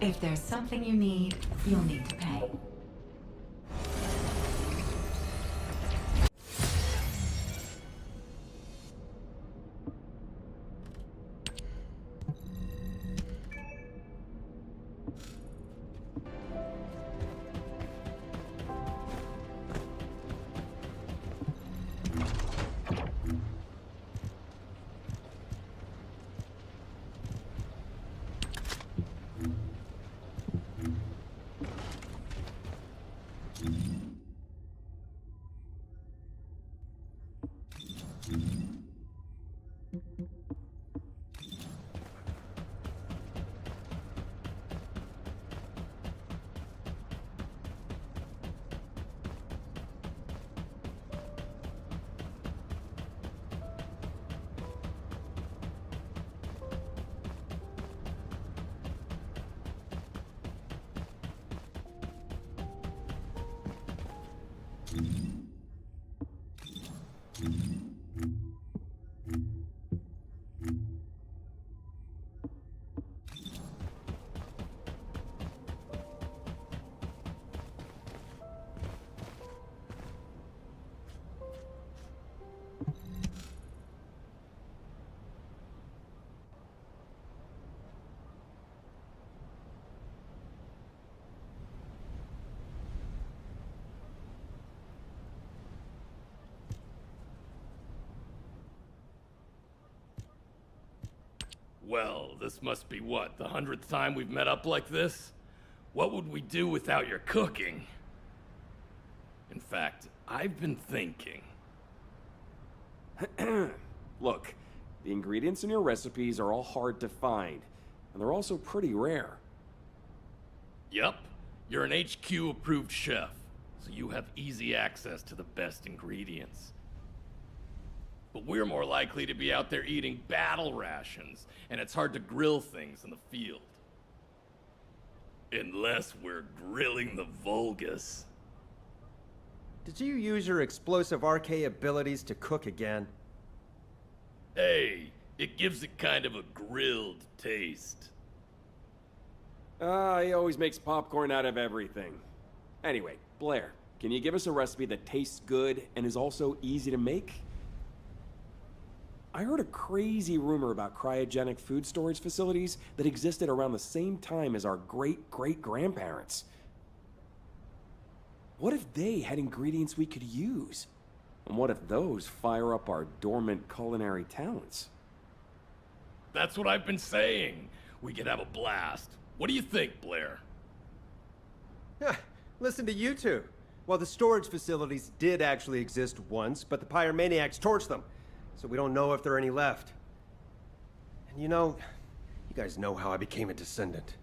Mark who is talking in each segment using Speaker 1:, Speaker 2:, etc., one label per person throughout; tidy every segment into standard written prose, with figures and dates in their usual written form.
Speaker 1: If there's something you need, you'll need to pay.
Speaker 2: Well, this must be what, the 100th time we've met up like this? What would we do without your cooking? In fact, I've been thinking.
Speaker 3: Look, the ingredients in your recipes are all hard to find, and they're also pretty rare.
Speaker 2: Yup, you're an HQ-approved chef, so you have easy access to the best ingredients. But we're more likely to be out there eating battle rations, and it's hard to grill things in the field. Unless we're grilling the Vulgus.
Speaker 4: Did you use your explosive RK abilities to cook again?
Speaker 2: Hey, it gives it kind of a grilled taste.
Speaker 3: He always makes popcorn out of everything. Anyway, Blair, can you give us a recipe that tastes good and is also easy to make? I heard a crazy rumor about cryogenic food storage facilities that existed around the same time as our great-great-grandparents. What if they had ingredients we could use? And what if those fire up our dormant culinary talents?
Speaker 2: That's what I've been saying. We could have a blast. What do you think, Blair?
Speaker 4: Listen to you two. Well, the storage facilities did actually exist once, but the pyromaniacs torched them. So we don't know if there are any left. And you know, you guys know how I became a descendant.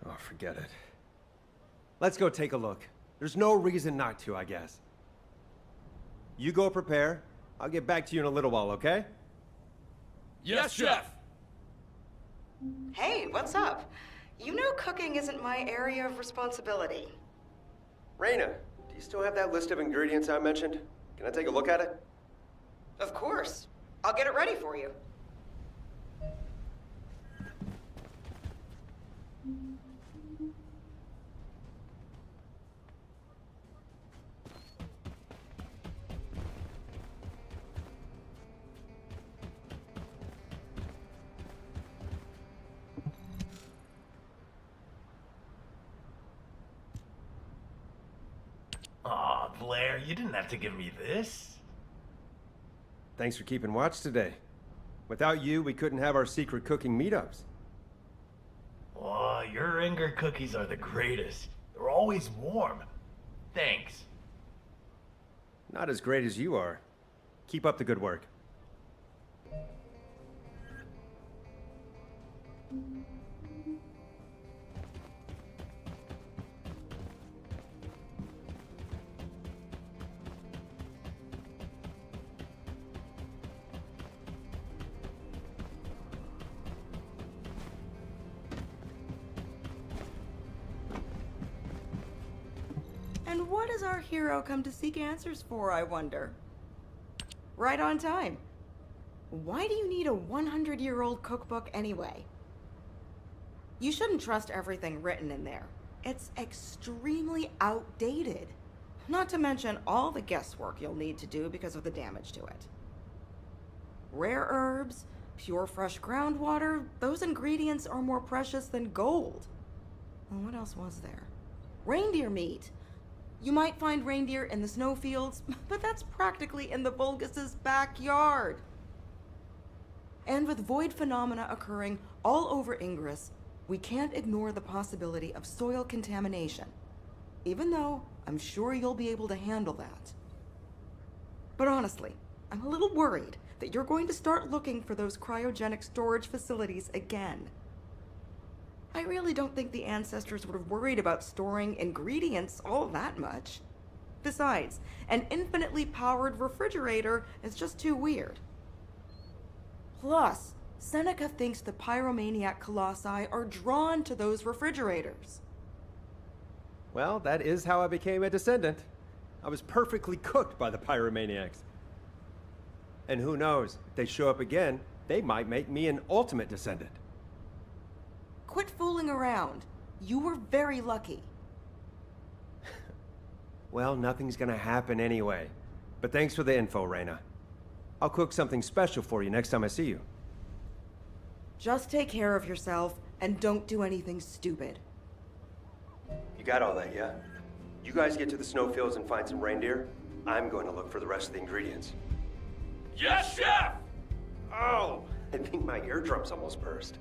Speaker 4: Oh, forget it. Let's go take a look. There's no reason not to, I guess. You go prepare. I'll get back to you in a little while, okay?
Speaker 2: Yes, Chef!
Speaker 5: Hey, what's up? You know cooking isn't my area of responsibility.
Speaker 4: Raina, do you still have that list of ingredients I mentioned? Can I take a look at it?
Speaker 5: Of course. I'll get it ready for you.
Speaker 6: Aw, Blair, you didn't have to give me this.
Speaker 4: Thanks for keeping watch today. Without you, we couldn't have our secret cooking meetups.
Speaker 6: Aw, your Inger cookies are the greatest. They're always warm. Thanks.
Speaker 4: Not as great as you are. Keep up the good work.
Speaker 5: And what does our hero come to seek answers for, I wonder? Right on time. Why do you need a 100-year-old cookbook anyway? You shouldn't trust everything written in there. It's extremely outdated. Not to mention all the guesswork you'll need to do because of the damage to it. Rare herbs, pure fresh groundwater, those ingredients are more precious than gold. And what else was there? Reindeer meat. You might find reindeer in the snowfields, but that's practically in the Vulgus' backyard. And with void phenomena occurring all over Ingress, we can't ignore the possibility of soil contamination, even though I'm sure you'll be able to handle that. But honestly, I'm a little worried that you're going to start looking for those cryogenic storage facilities again. I really don't think the ancestors would have worried about storing ingredients all that much. Besides, an infinitely powered refrigerator is just too weird. Plus, Seneca thinks the pyromaniac colossi are drawn to those refrigerators.
Speaker 4: Well, that is how I became a descendant. I was perfectly cooked by the pyromaniacs. And who knows, if they show up again, they might make me an ultimate descendant.
Speaker 5: Quit fooling around. You were very lucky.
Speaker 4: Well, nothing's gonna happen anyway. But thanks for the info, Reyna. I'll cook something special for you next time I see you.
Speaker 5: Just take care of yourself and don't do anything stupid.
Speaker 4: You got all that, yeah? You guys get to the snowfields and find some reindeer. I'm going to look for the rest of the ingredients.
Speaker 2: Yes, Chef!
Speaker 4: Oh, I think my eardrums almost burst.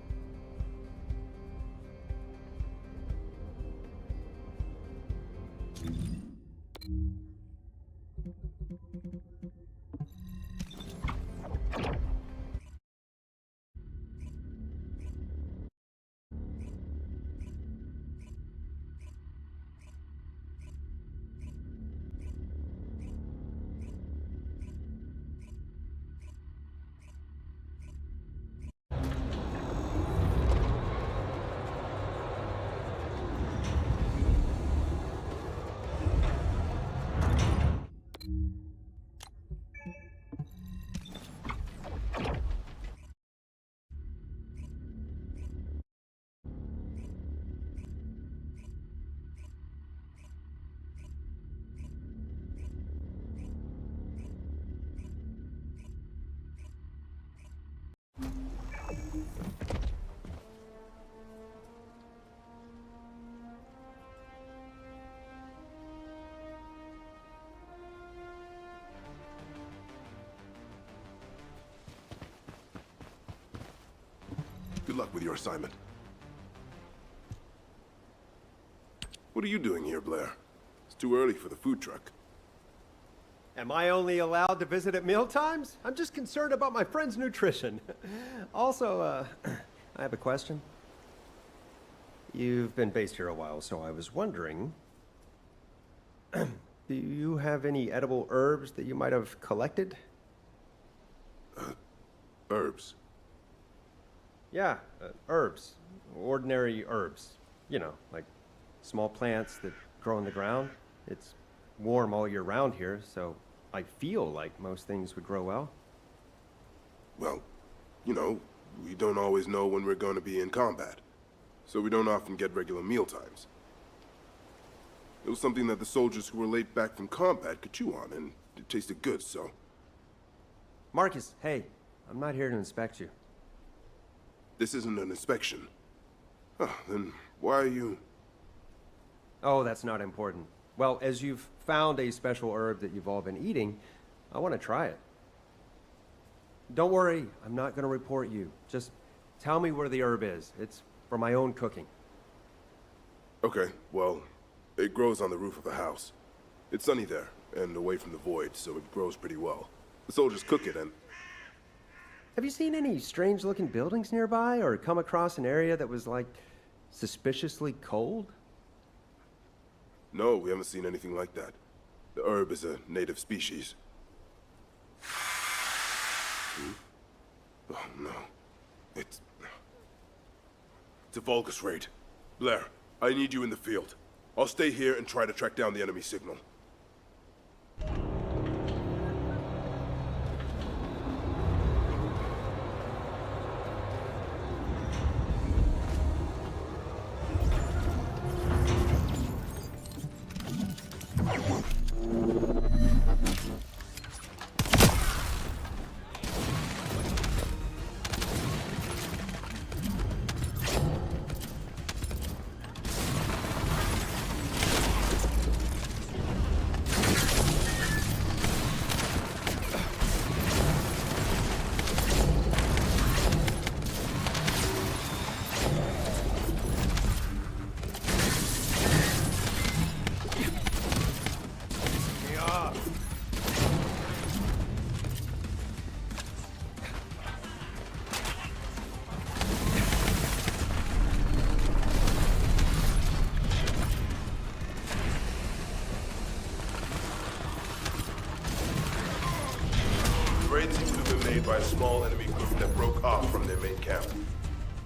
Speaker 7: Good luck with your assignment. What are you doing here, Blair? It's too early for the food truck.
Speaker 4: Am I only allowed to visit at mealtimes? I'm just concerned about my friend's nutrition. Also, I have a question. You've been based here a while, so I was wondering, do you have any edible herbs that you might have collected?
Speaker 7: Herbs.
Speaker 4: Yeah, herbs. Ordinary herbs. You know, like small plants that grow in the ground. It's warm all year round here, so I feel like most things would grow well.
Speaker 7: Well, you know, we don't always know when we're going to be in combat, so we don't often get regular meal times. It was something that the soldiers who were late back from combat could chew on, and it tasted good, so...
Speaker 4: Marcus, hey, I'm not here to inspect you.
Speaker 7: This isn't an inspection. Oh, then why are you...
Speaker 4: Oh, that's not important. Well, as you've found a special herb that you've all been eating, I want to try it. Don't worry, I'm not going to report you. Just tell me where the herb is. It's for my own cooking.
Speaker 7: Okay, well, it grows on the roof of the house. It's sunny there, and away from the void, so it grows pretty well. The soldiers cook it, and...
Speaker 4: Have you seen any strange-looking buildings nearby, or come across an area that was, like, suspiciously cold?
Speaker 7: No, we haven't seen anything like that. The herb is a native species. Oh, no. It's a Vulgus raid. Blair, I need you in the field. I'll stay here and try to track down the enemy signal. The raid seems to have been made by a small enemy group that broke off from their main camp.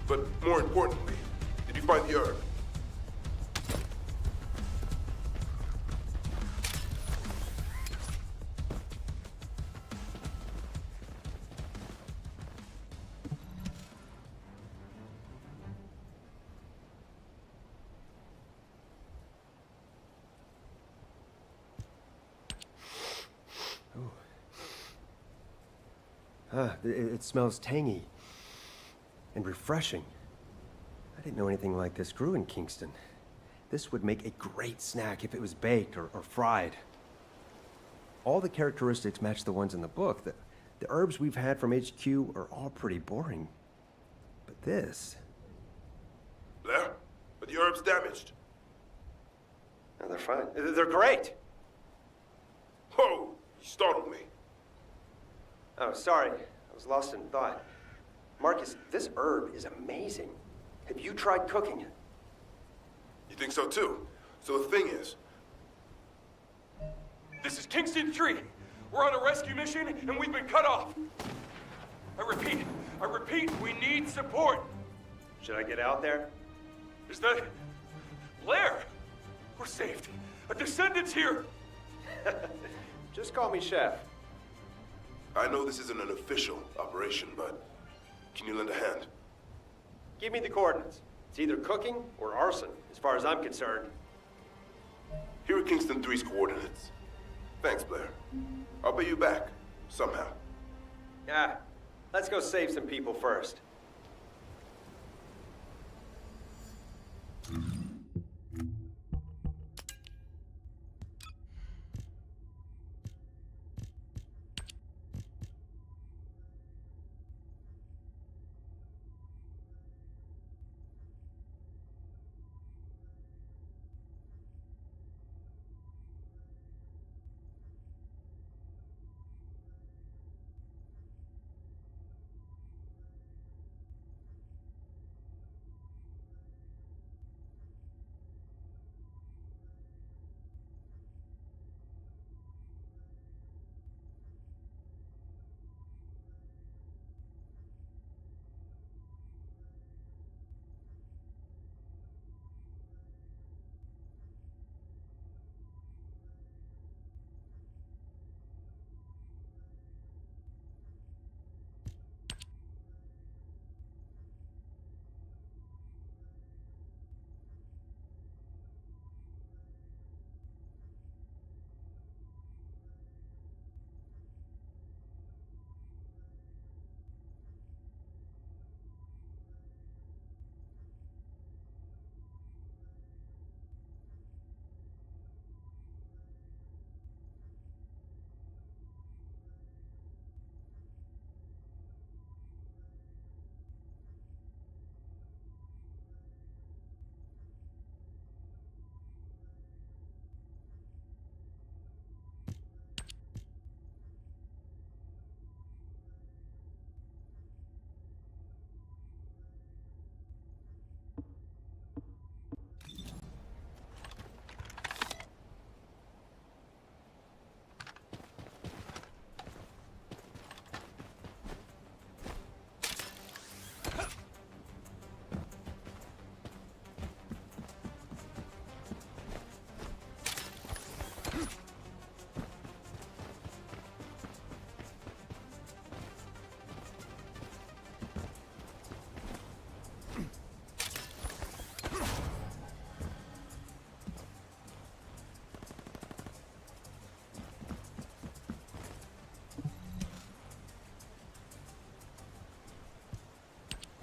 Speaker 7: But more importantly, did you find the herb?
Speaker 4: It smells tangy and refreshing. I didn't know anything like this grew in Kingston. This would make a great snack if it was baked or fried. All the characteristics match the ones in the book. The herbs we've had from HQ are all pretty boring. But this...
Speaker 7: Blair? Are the herbs damaged?
Speaker 4: No, they're fine. They're great!
Speaker 7: Whoa! You startled me.
Speaker 4: Oh, sorry. I was lost in thought. Marcus, this herb is amazing. Have you tried cooking it?
Speaker 7: You think so too? So the thing is...
Speaker 8: This is Kingston 3. We're on a rescue mission and we've been cut off. I repeat, we need support.
Speaker 4: Should I get out there?
Speaker 8: Is that... Blair? We're saved. A Descendant's here.
Speaker 4: Just call me Chef.
Speaker 7: I know this isn't an official operation, but can you lend a hand?
Speaker 4: Give me the coordinates. It's either cooking or arson, as far as I'm concerned.
Speaker 7: Here are Kingston 3's coordinates. Thanks, Blair. I'll pay you back, somehow.
Speaker 4: Yeah, let's go save some people first.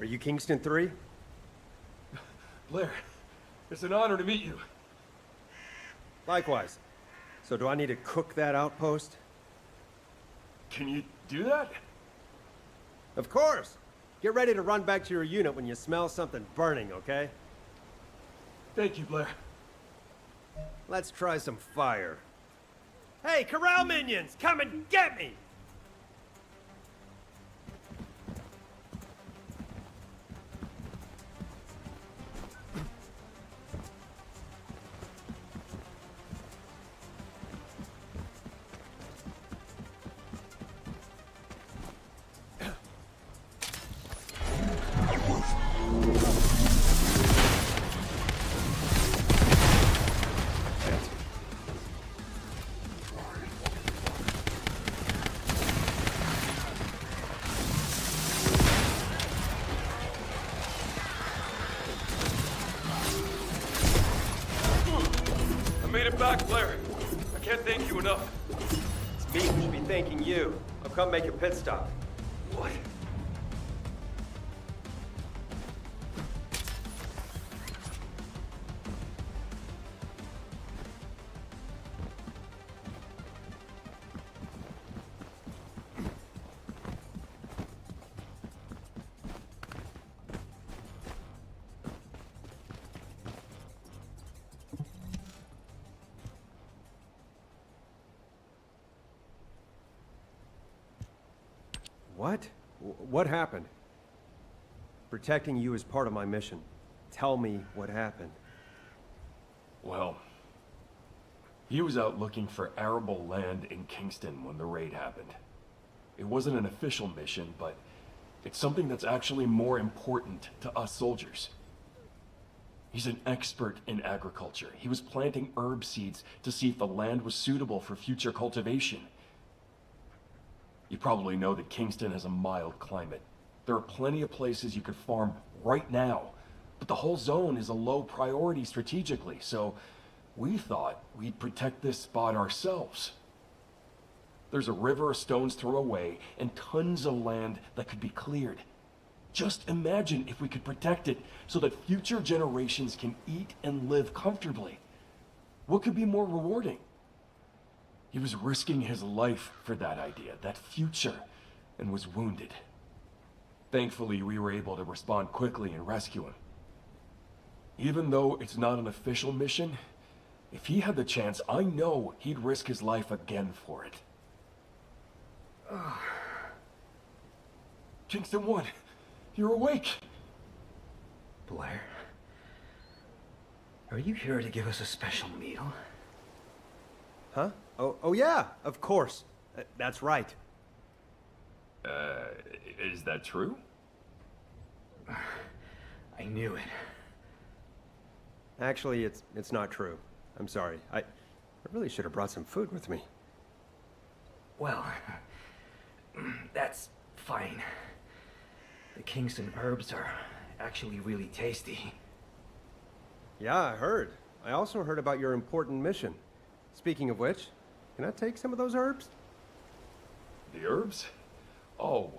Speaker 4: Are you Kingston 3?
Speaker 8: Blair, it's an honor to meet you.
Speaker 4: Likewise. So do I need to cook that outpost?
Speaker 8: Can you do that?
Speaker 4: Of course! Get ready to run back to your unit when you smell something burning, okay?
Speaker 8: Thank you, Blair.
Speaker 4: Let's try some fire. Hey, corral minions! Come and get me!
Speaker 8: I made it back, Blair. I can't thank you enough.
Speaker 4: It's me who should be thanking you. I've come make a pit stop.
Speaker 8: What?
Speaker 4: What? What happened? Protecting you is part of my mission. Tell me what happened.
Speaker 9: Well, he was out looking for arable land in Kingston when the raid happened. It wasn't an official mission, but it's something that's actually more important to us soldiers. He's an expert in agriculture. He was planting herb seeds to see if the land was suitable for future cultivation. You probably know that Kingston has a mild climate. There are plenty of places you could farm right now, but the whole zone is a low priority strategically, so we thought we'd protect this spot ourselves. There's a river a stone's throw away and tons of land that could be cleared. Just imagine if we could protect it so that future generations can eat and live comfortably. What could be more rewarding? He was risking his life for that idea, that future, and was wounded. Thankfully, we were able to respond quickly and rescue him. Even though it's not an official mission, if he had the chance, I know he'd risk his life again for it. Kingston 1, you're awake!
Speaker 6: Blair? Are you here to give us a special meal?
Speaker 4: Huh? Oh yeah, of course. That's right.
Speaker 9: Is that true?
Speaker 6: I knew it.
Speaker 4: Actually, it's not true. I'm sorry. I really should have brought some food with me.
Speaker 6: Well, that's fine. The Kingston herbs are actually really tasty.
Speaker 4: Yeah, I heard. I also heard about your important mission. Speaking of which, can I take some of those herbs?
Speaker 9: The herbs? Oh,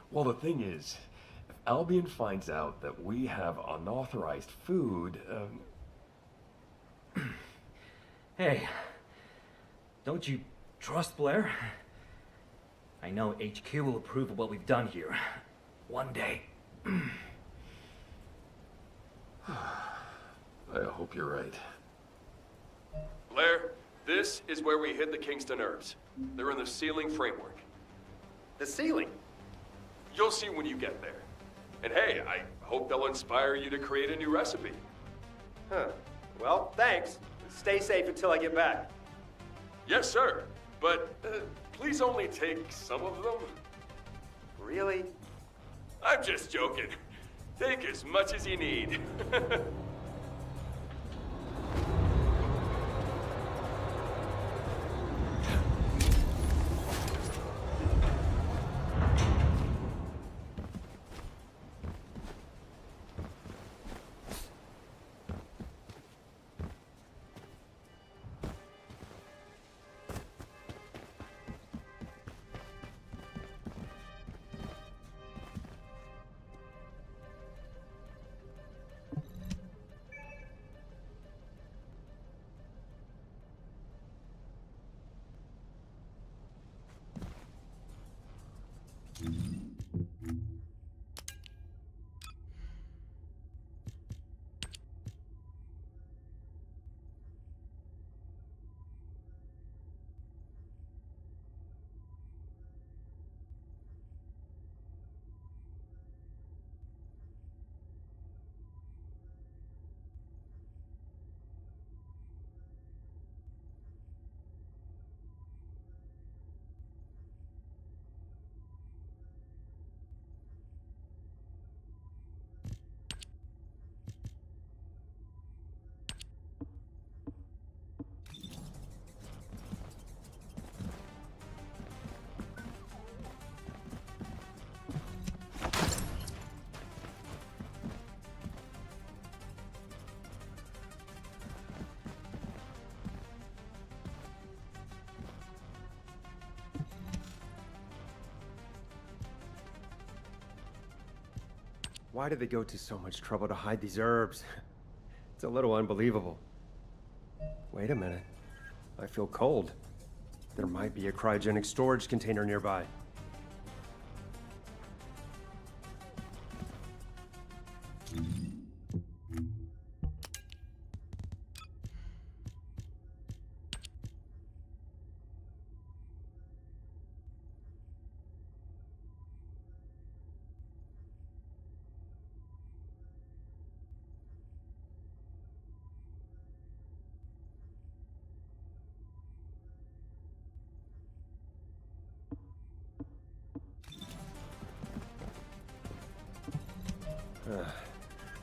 Speaker 9: well, the thing is, if Albion finds out that we have unauthorized food,
Speaker 6: Hey, don't you trust Blair? I know HQ will approve of what we've done here. One day.
Speaker 9: I hope you're right.
Speaker 8: Blair, this is where we hid the Kingston herbs. They're in the ceiling framework.
Speaker 4: The ceiling?
Speaker 8: You'll see when you get there. And hey, I hope they'll inspire you to create a new recipe.
Speaker 4: Huh. Well, thanks. Stay safe until I get back.
Speaker 8: Yes, sir. But please only take some of them.
Speaker 4: Really?
Speaker 8: I'm just joking. Take as much as you need.
Speaker 4: Why did they go to so much trouble to hide these herbs? It's a little unbelievable. Wait a minute. I feel cold. There might be a cryogenic storage container nearby.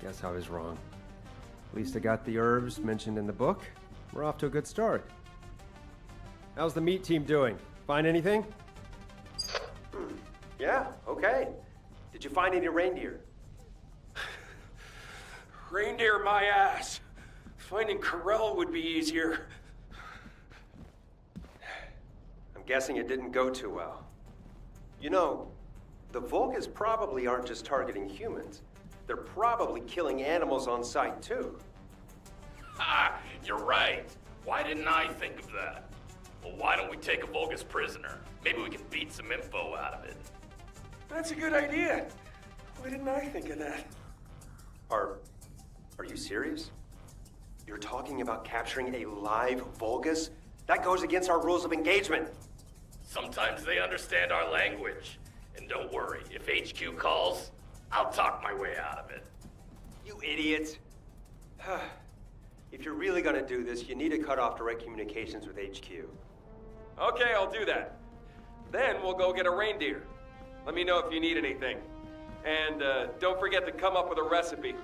Speaker 4: Guess I was wrong. At least I got the herbs mentioned in the book. We're off to a good start. How's the meat team doing? Find anything? Yeah, okay. Did you find any reindeer?
Speaker 8: Reindeer my ass. Finding Corell would be easier.
Speaker 4: I'm guessing it didn't go too well. You know, the Volgas probably aren't just targeting humans. They're probably killing animals on sight, too.
Speaker 2: Ha! You're right. Why didn't I think of that? Well, why don't we take a Vulgus prisoner? Maybe we can beat some info out of it.
Speaker 8: That's a good idea. Why didn't I think of that?
Speaker 4: Are you serious? You're talking about capturing a live Vulgus? That goes against our rules of engagement.
Speaker 2: Sometimes they understand our language. And don't worry, if HQ calls, I'll talk my way out of it.
Speaker 4: You idiot. If you're really gonna do this, you need to cut off direct communications with HQ.
Speaker 8: Okay, I'll do that. Then we'll go get a reindeer. Let me know if you need anything. And don't forget to come up with a recipe.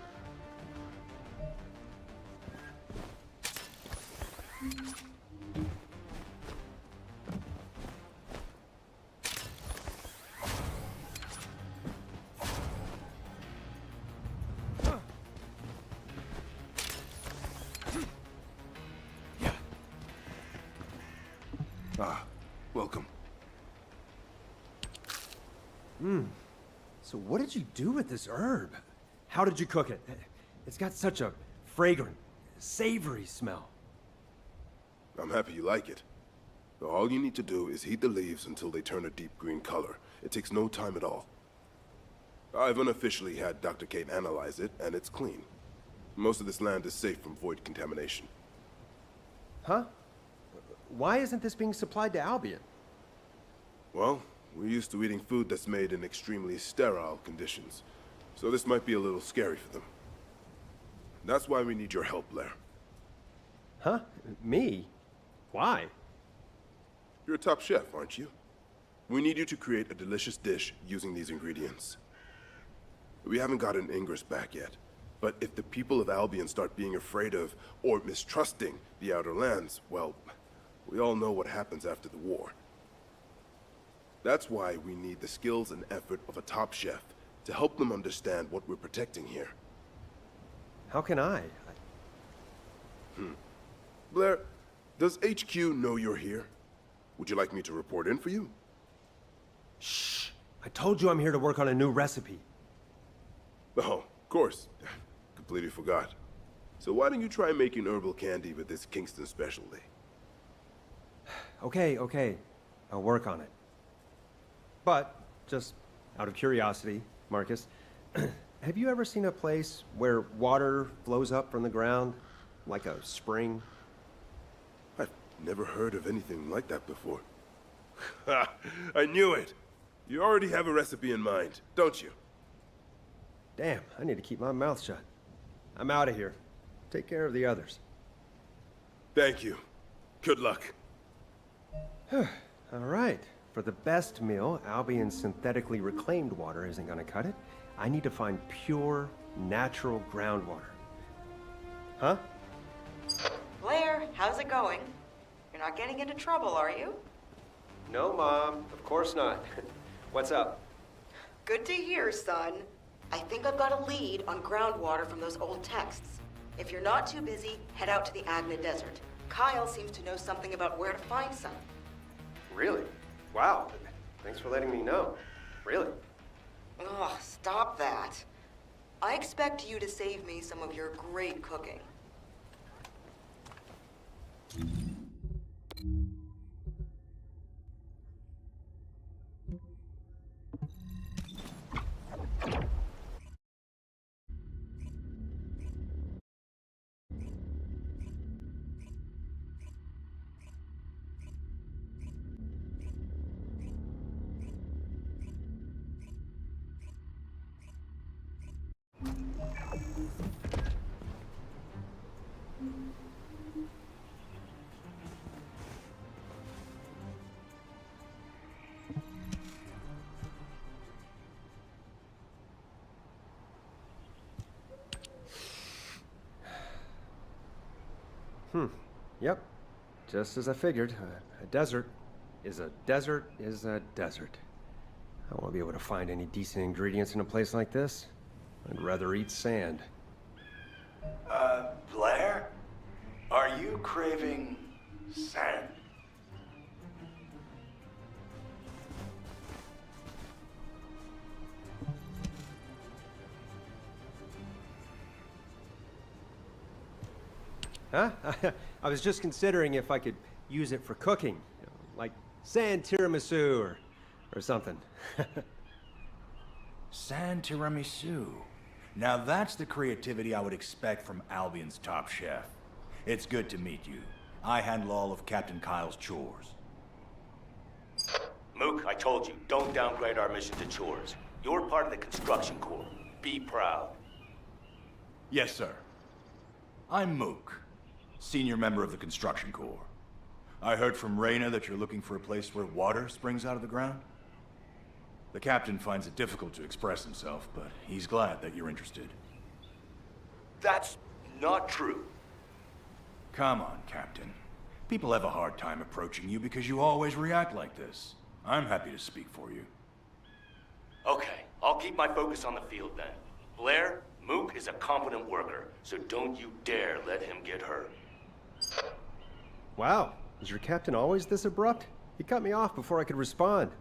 Speaker 7: Welcome.
Speaker 4: So what did you do with this herb? How did you cook it? It's got such a fragrant, savory smell.
Speaker 7: I'm happy you like it. All you need to do is heat the leaves until they turn a deep green color. It takes no time at all. I've unofficially had Dr. Kate analyze it, and it's clean. Most of this land is safe from void contamination.
Speaker 4: Huh? Why isn't this being supplied to Albion?
Speaker 7: Well, we're used to eating food that's made in extremely sterile conditions, so this might be a little scary for them. That's why we need your help, Blair.
Speaker 4: Huh? Me? Why?
Speaker 7: You're a top chef, aren't you? We need you to create a delicious dish using these ingredients. We haven't gotten Ingress back yet, but if the people of Albion start being afraid of or mistrusting the Outer Lands, well, we all know what happens after the war. That's why we need the skills and effort of a top chef to help them understand what we're protecting here.
Speaker 4: How can I?
Speaker 7: Blair, does HQ know you're here? Would you like me to report in for you?
Speaker 4: Shh! I told you I'm here to work on a new recipe.
Speaker 7: Oh, of course. Completely forgot. So why don't you try making herbal candy with this Kingston specialty?
Speaker 4: Okay. I'll work on it. But, just out of curiosity, Marcus, have you ever seen a place where water flows up from the ground, like a spring?
Speaker 7: I've never heard of anything like that before. Ha! I knew it! You already have a recipe in mind, don't you?
Speaker 4: Damn, I need to keep my mouth shut. I'm out of here. Take care of the others.
Speaker 7: Thank you. Good luck.
Speaker 4: All right. For the best meal, Albion's synthetically reclaimed water isn't gonna cut it. I need to find pure, natural groundwater. Huh?
Speaker 5: Blair, how's it going? You're not getting into trouble, are you?
Speaker 4: No, Mom. Of course not. What's up?
Speaker 5: Good to hear, son. I think I've got a lead on groundwater from those old texts. If you're not too busy, head out to the Agna Desert. Kyle seems to know something about where to find some.
Speaker 4: Really? Wow. Thanks for letting me know. Really?
Speaker 5: Oh, stop that. I expect you to save me some of your great cooking.
Speaker 4: Yep. Just as I figured. A desert is a desert is a desert. I won't be able to find any decent ingredients in a place like this. I'd rather eat sand.
Speaker 10: Blair? Are you craving sand?
Speaker 4: Huh? I was just considering if I could use it for cooking. Like sand tiramisu or something.
Speaker 10: Sand tiramisu. Now that's the creativity I would expect from Albion's top chef. It's good to meet you. I handle all of Captain Kyle's chores.
Speaker 11: Mook, I told you, don't downgrade our mission to chores. You're part of the construction corps. Be proud.
Speaker 10: Yes, sir. I'm Mook, senior member of the construction corps. I heard from Reyna that you're looking for a place where water springs out of the ground. The captain finds it difficult to express himself, but he's glad that you're interested.
Speaker 11: That's not true.
Speaker 10: Come on, Captain. People have a hard time approaching you because you always react like this. I'm happy to speak for you.
Speaker 11: Okay, I'll keep my focus on the field then. Blair, Mook is a competent worker, so don't you dare let him get hurt.
Speaker 4: Wow, is your captain always this abrupt? He cut me off before I could respond.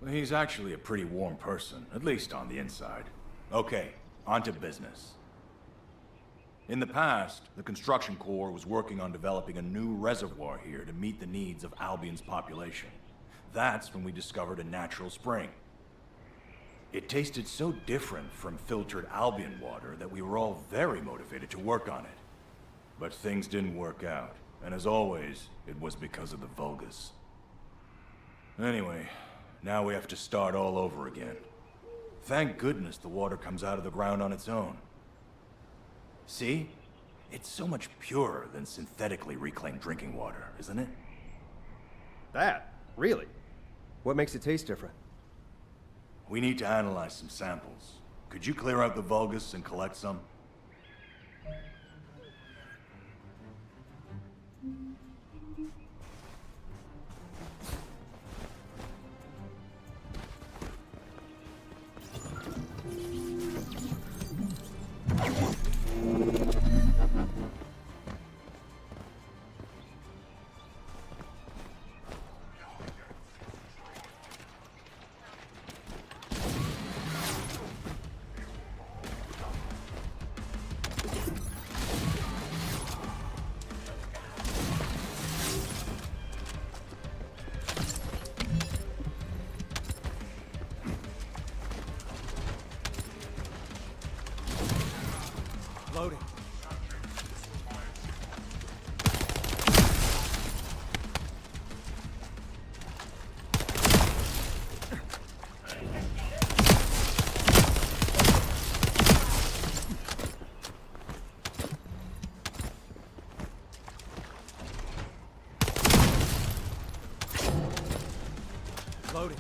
Speaker 10: Well, he's actually a pretty warm person, at least on the inside. Okay, on to business. In the past, the construction corps was working on developing a new reservoir here to meet the needs of Albion's population. That's when we discovered a natural spring. It tasted so different from filtered Albion water that we were all very motivated to work on it. But things didn't work out, and as always, it was because of the Vulgus. Anyway, now we have to start all over again. Thank goodness the water comes out of the ground on its own. See? It's so much purer than synthetically reclaimed drinking water, isn't it?
Speaker 4: That? Really? What makes it taste different?
Speaker 10: We need to analyze some samples. Could you clear out the Vulgus and collect some?
Speaker 4: Loading. Loading.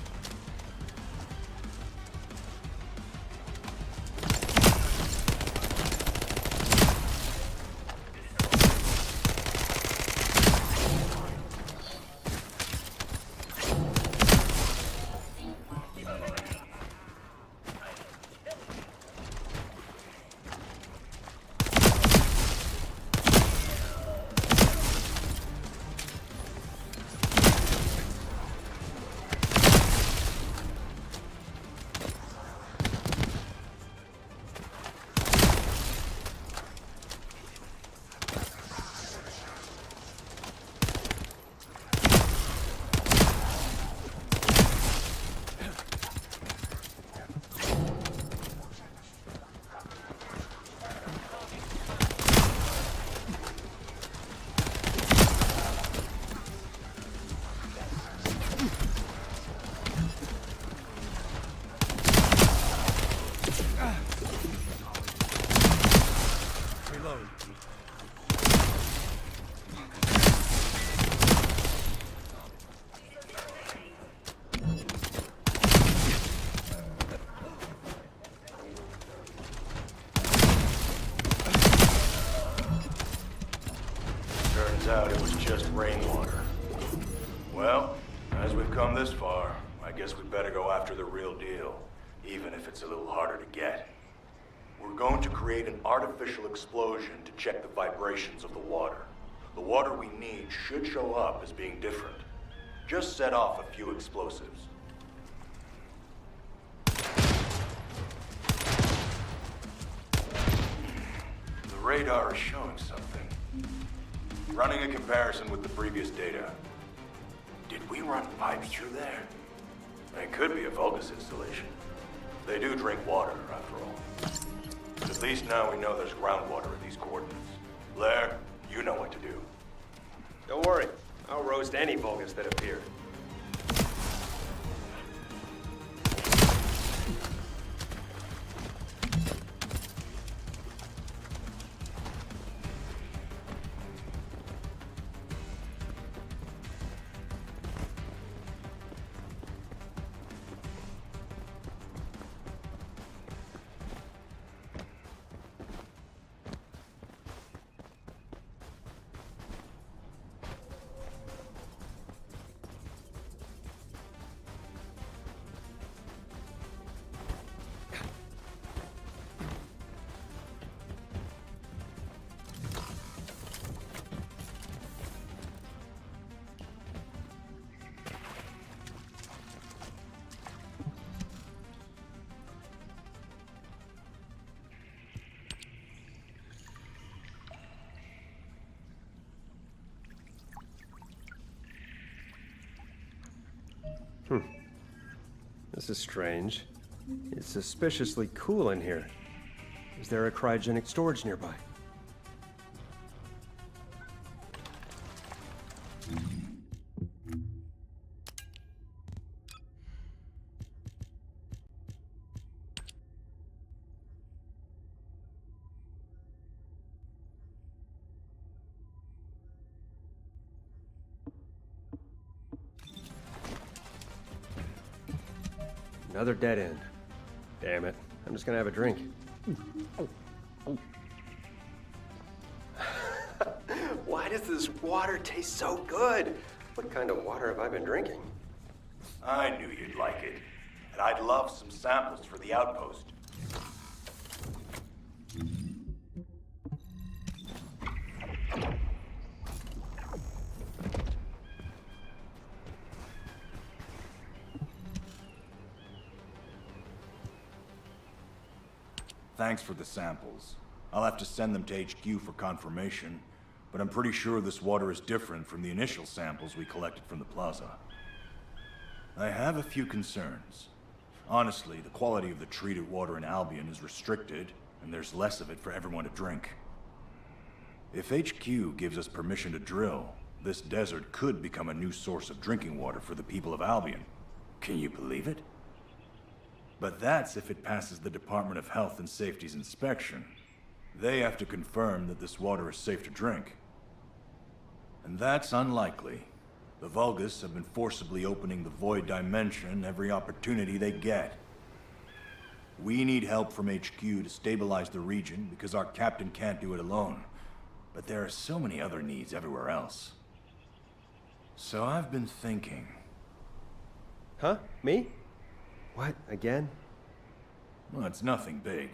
Speaker 10: Turns out it was just rainwater. Well, as we've come this far, I guess we better go after the real deal, even if it's a little harder to get. We're going to create an artificial explosion to check the vibrations of the water. The water we need should show up as being different. Just set off a few explosives. The radar is showing something. Running a comparison with the previous data. Did we run pipes through there? It could be a Vulgus installation. They do drink water, after all. But at least now we know there's groundwater at these coordinates. Blair, you know what to do.
Speaker 3: Don't worry. I'll roast any Vulgus that appear. This is strange. It's suspiciously cool in here. Is there a cryogenic storage nearby? Another dead end. Damn it. I'm just gonna have a drink. Why does this water taste so good? What kind of water have I been drinking?
Speaker 10: I knew you'd like it. And I'd love some samples for the outpost. Thanks for the samples. I'll have to send them to HQ for confirmation, but I'm pretty sure this water is different from the initial samples we collected from the plaza. I have a few concerns. Honestly, the quality of the treated water in Albion is restricted, and there's less of it for everyone to drink. If HQ gives us permission to drill, this desert could become a new source of drinking water for the people of Albion. Can you believe it? But that's if it passes the Department of Health and Safety's inspection. They have to confirm that this water is safe to drink. And that's unlikely. The Vulgus have been forcibly opening the Void Dimension every opportunity they get. We need help from HQ to stabilize the region because our captain can't do it alone. But there are so many other needs everywhere else. So I've been thinking...
Speaker 3: Huh? Me? What? Again?
Speaker 10: Well, it's nothing big.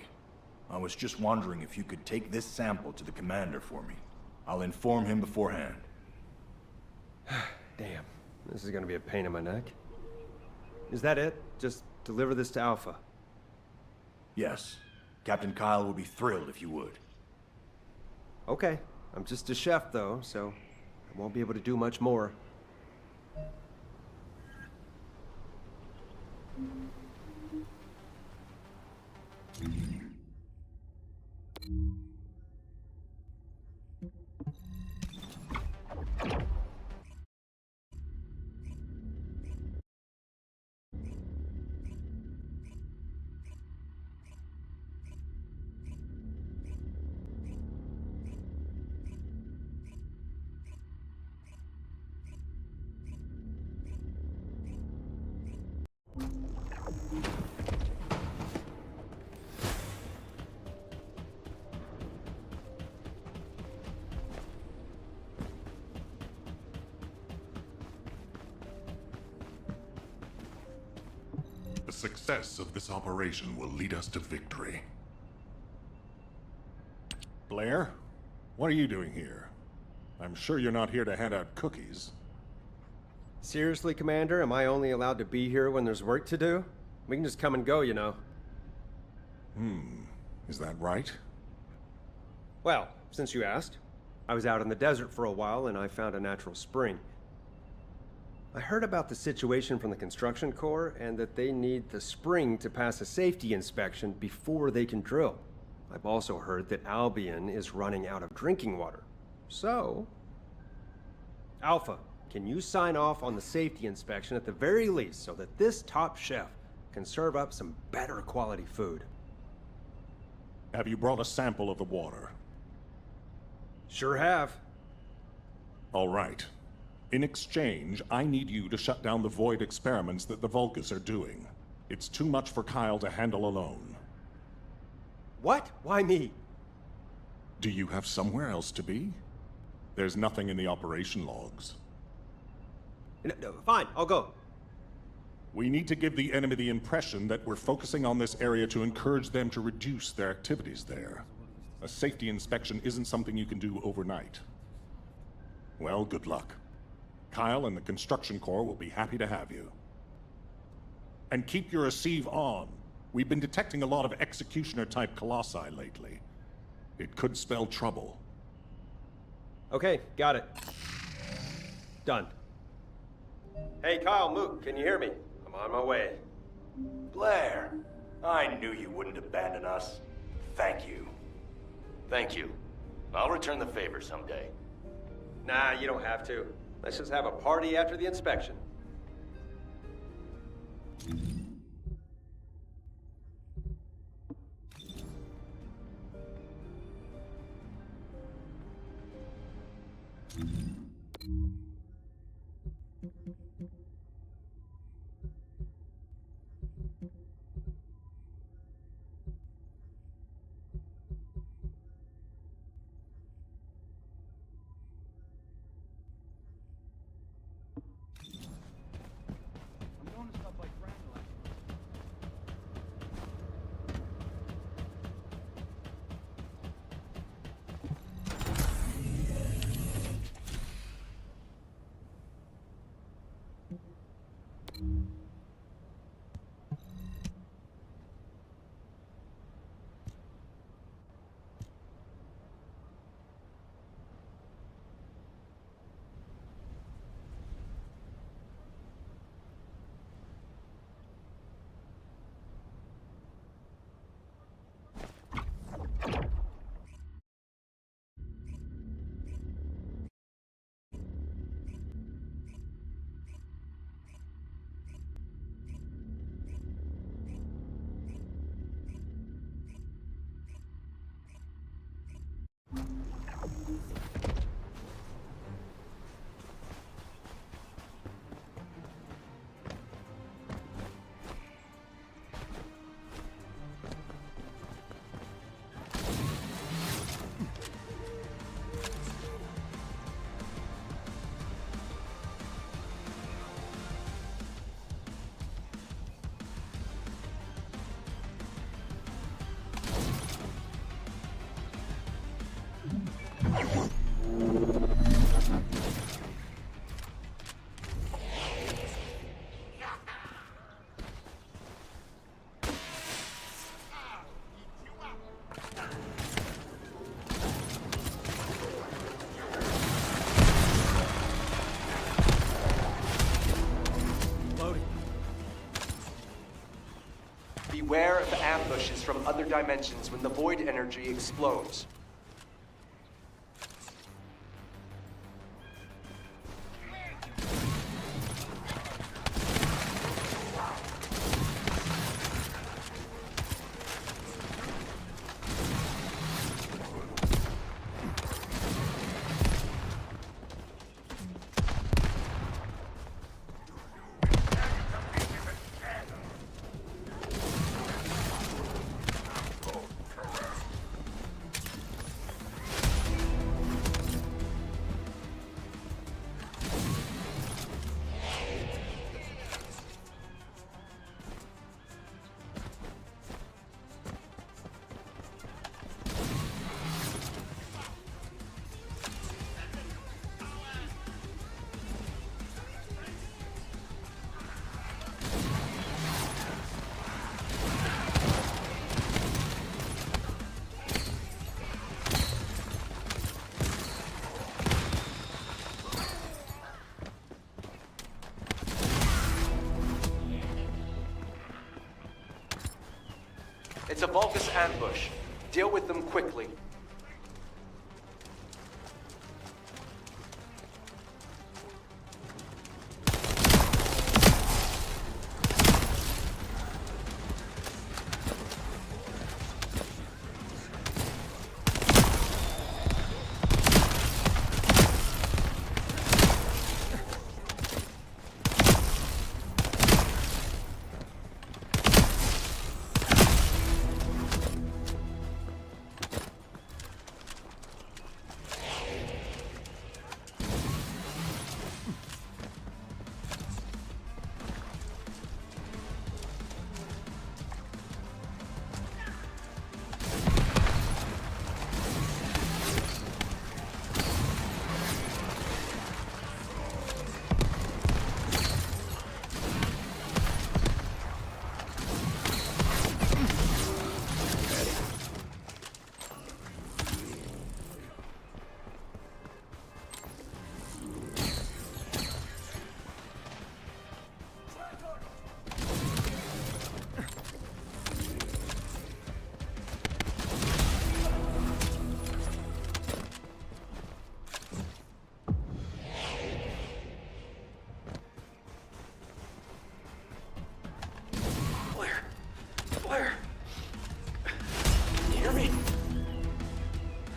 Speaker 10: I was just wondering if you could take this sample to the commander for me. I'll inform him beforehand.
Speaker 3: Damn. This is gonna be a pain in my neck. Is that it? Just deliver this to Alpha?
Speaker 10: Yes. Captain Kyle will be thrilled if you would.
Speaker 3: Okay. I'm just a chef, though, so I won't be able to do much more.
Speaker 12: success of this operation will lead us to victory.
Speaker 13: Blair, what are you doing here? I'm sure you're not here to hand out cookies.
Speaker 4: Seriously, Commander, am I only allowed to be here when there's work to do? We can just come and go, you know.
Speaker 13: Is that right?
Speaker 4: Well, since you asked, I was out in the desert for a while and I found a natural spring. I heard about the situation from the construction corps and that they need the spring to pass a safety inspection before they can drill. I've also heard that Albion is running out of drinking water. So, Alpha, can you sign off on the safety inspection at the very least so that this top chef can serve up some better quality food?
Speaker 13: Have you brought a sample of the water?
Speaker 4: Sure have.
Speaker 13: All right. In exchange, I need you to shut down the Void experiments that the Vulgus are doing. It's too much for Kyle to handle alone.
Speaker 4: What? Why me?
Speaker 13: Do you have somewhere else to be? There's nothing in the operation logs.
Speaker 4: No, fine, I'll go.
Speaker 13: We need to give the enemy the impression that we're focusing on this area to encourage them to reduce their activities there. A safety inspection isn't something you can do overnight. Well, good luck. Kyle and the construction corps will be happy to have you. And keep your receive on. We've been detecting a lot of executioner-type colossi lately. It could spell trouble.
Speaker 4: Okay, got it. Done. Hey, Kyle, Mook, can you hear me? I'm on my way.
Speaker 11: Blair, I knew you wouldn't abandon us. Thank you. Thank you. I'll return the favor someday.
Speaker 4: Nah, you don't have to. Let's just have a party after the inspection.
Speaker 14: Beware of ambushes from other dimensions when the void energy explodes. It's a Vulgus ambush. Deal with them quickly.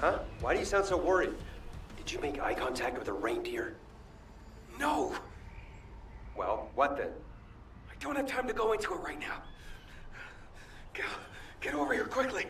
Speaker 4: Huh? Why do you sound so worried? Did you make eye contact with a reindeer?
Speaker 8: No!
Speaker 4: Well, what then?
Speaker 8: I don't have time to go into it right now. Get over here quickly.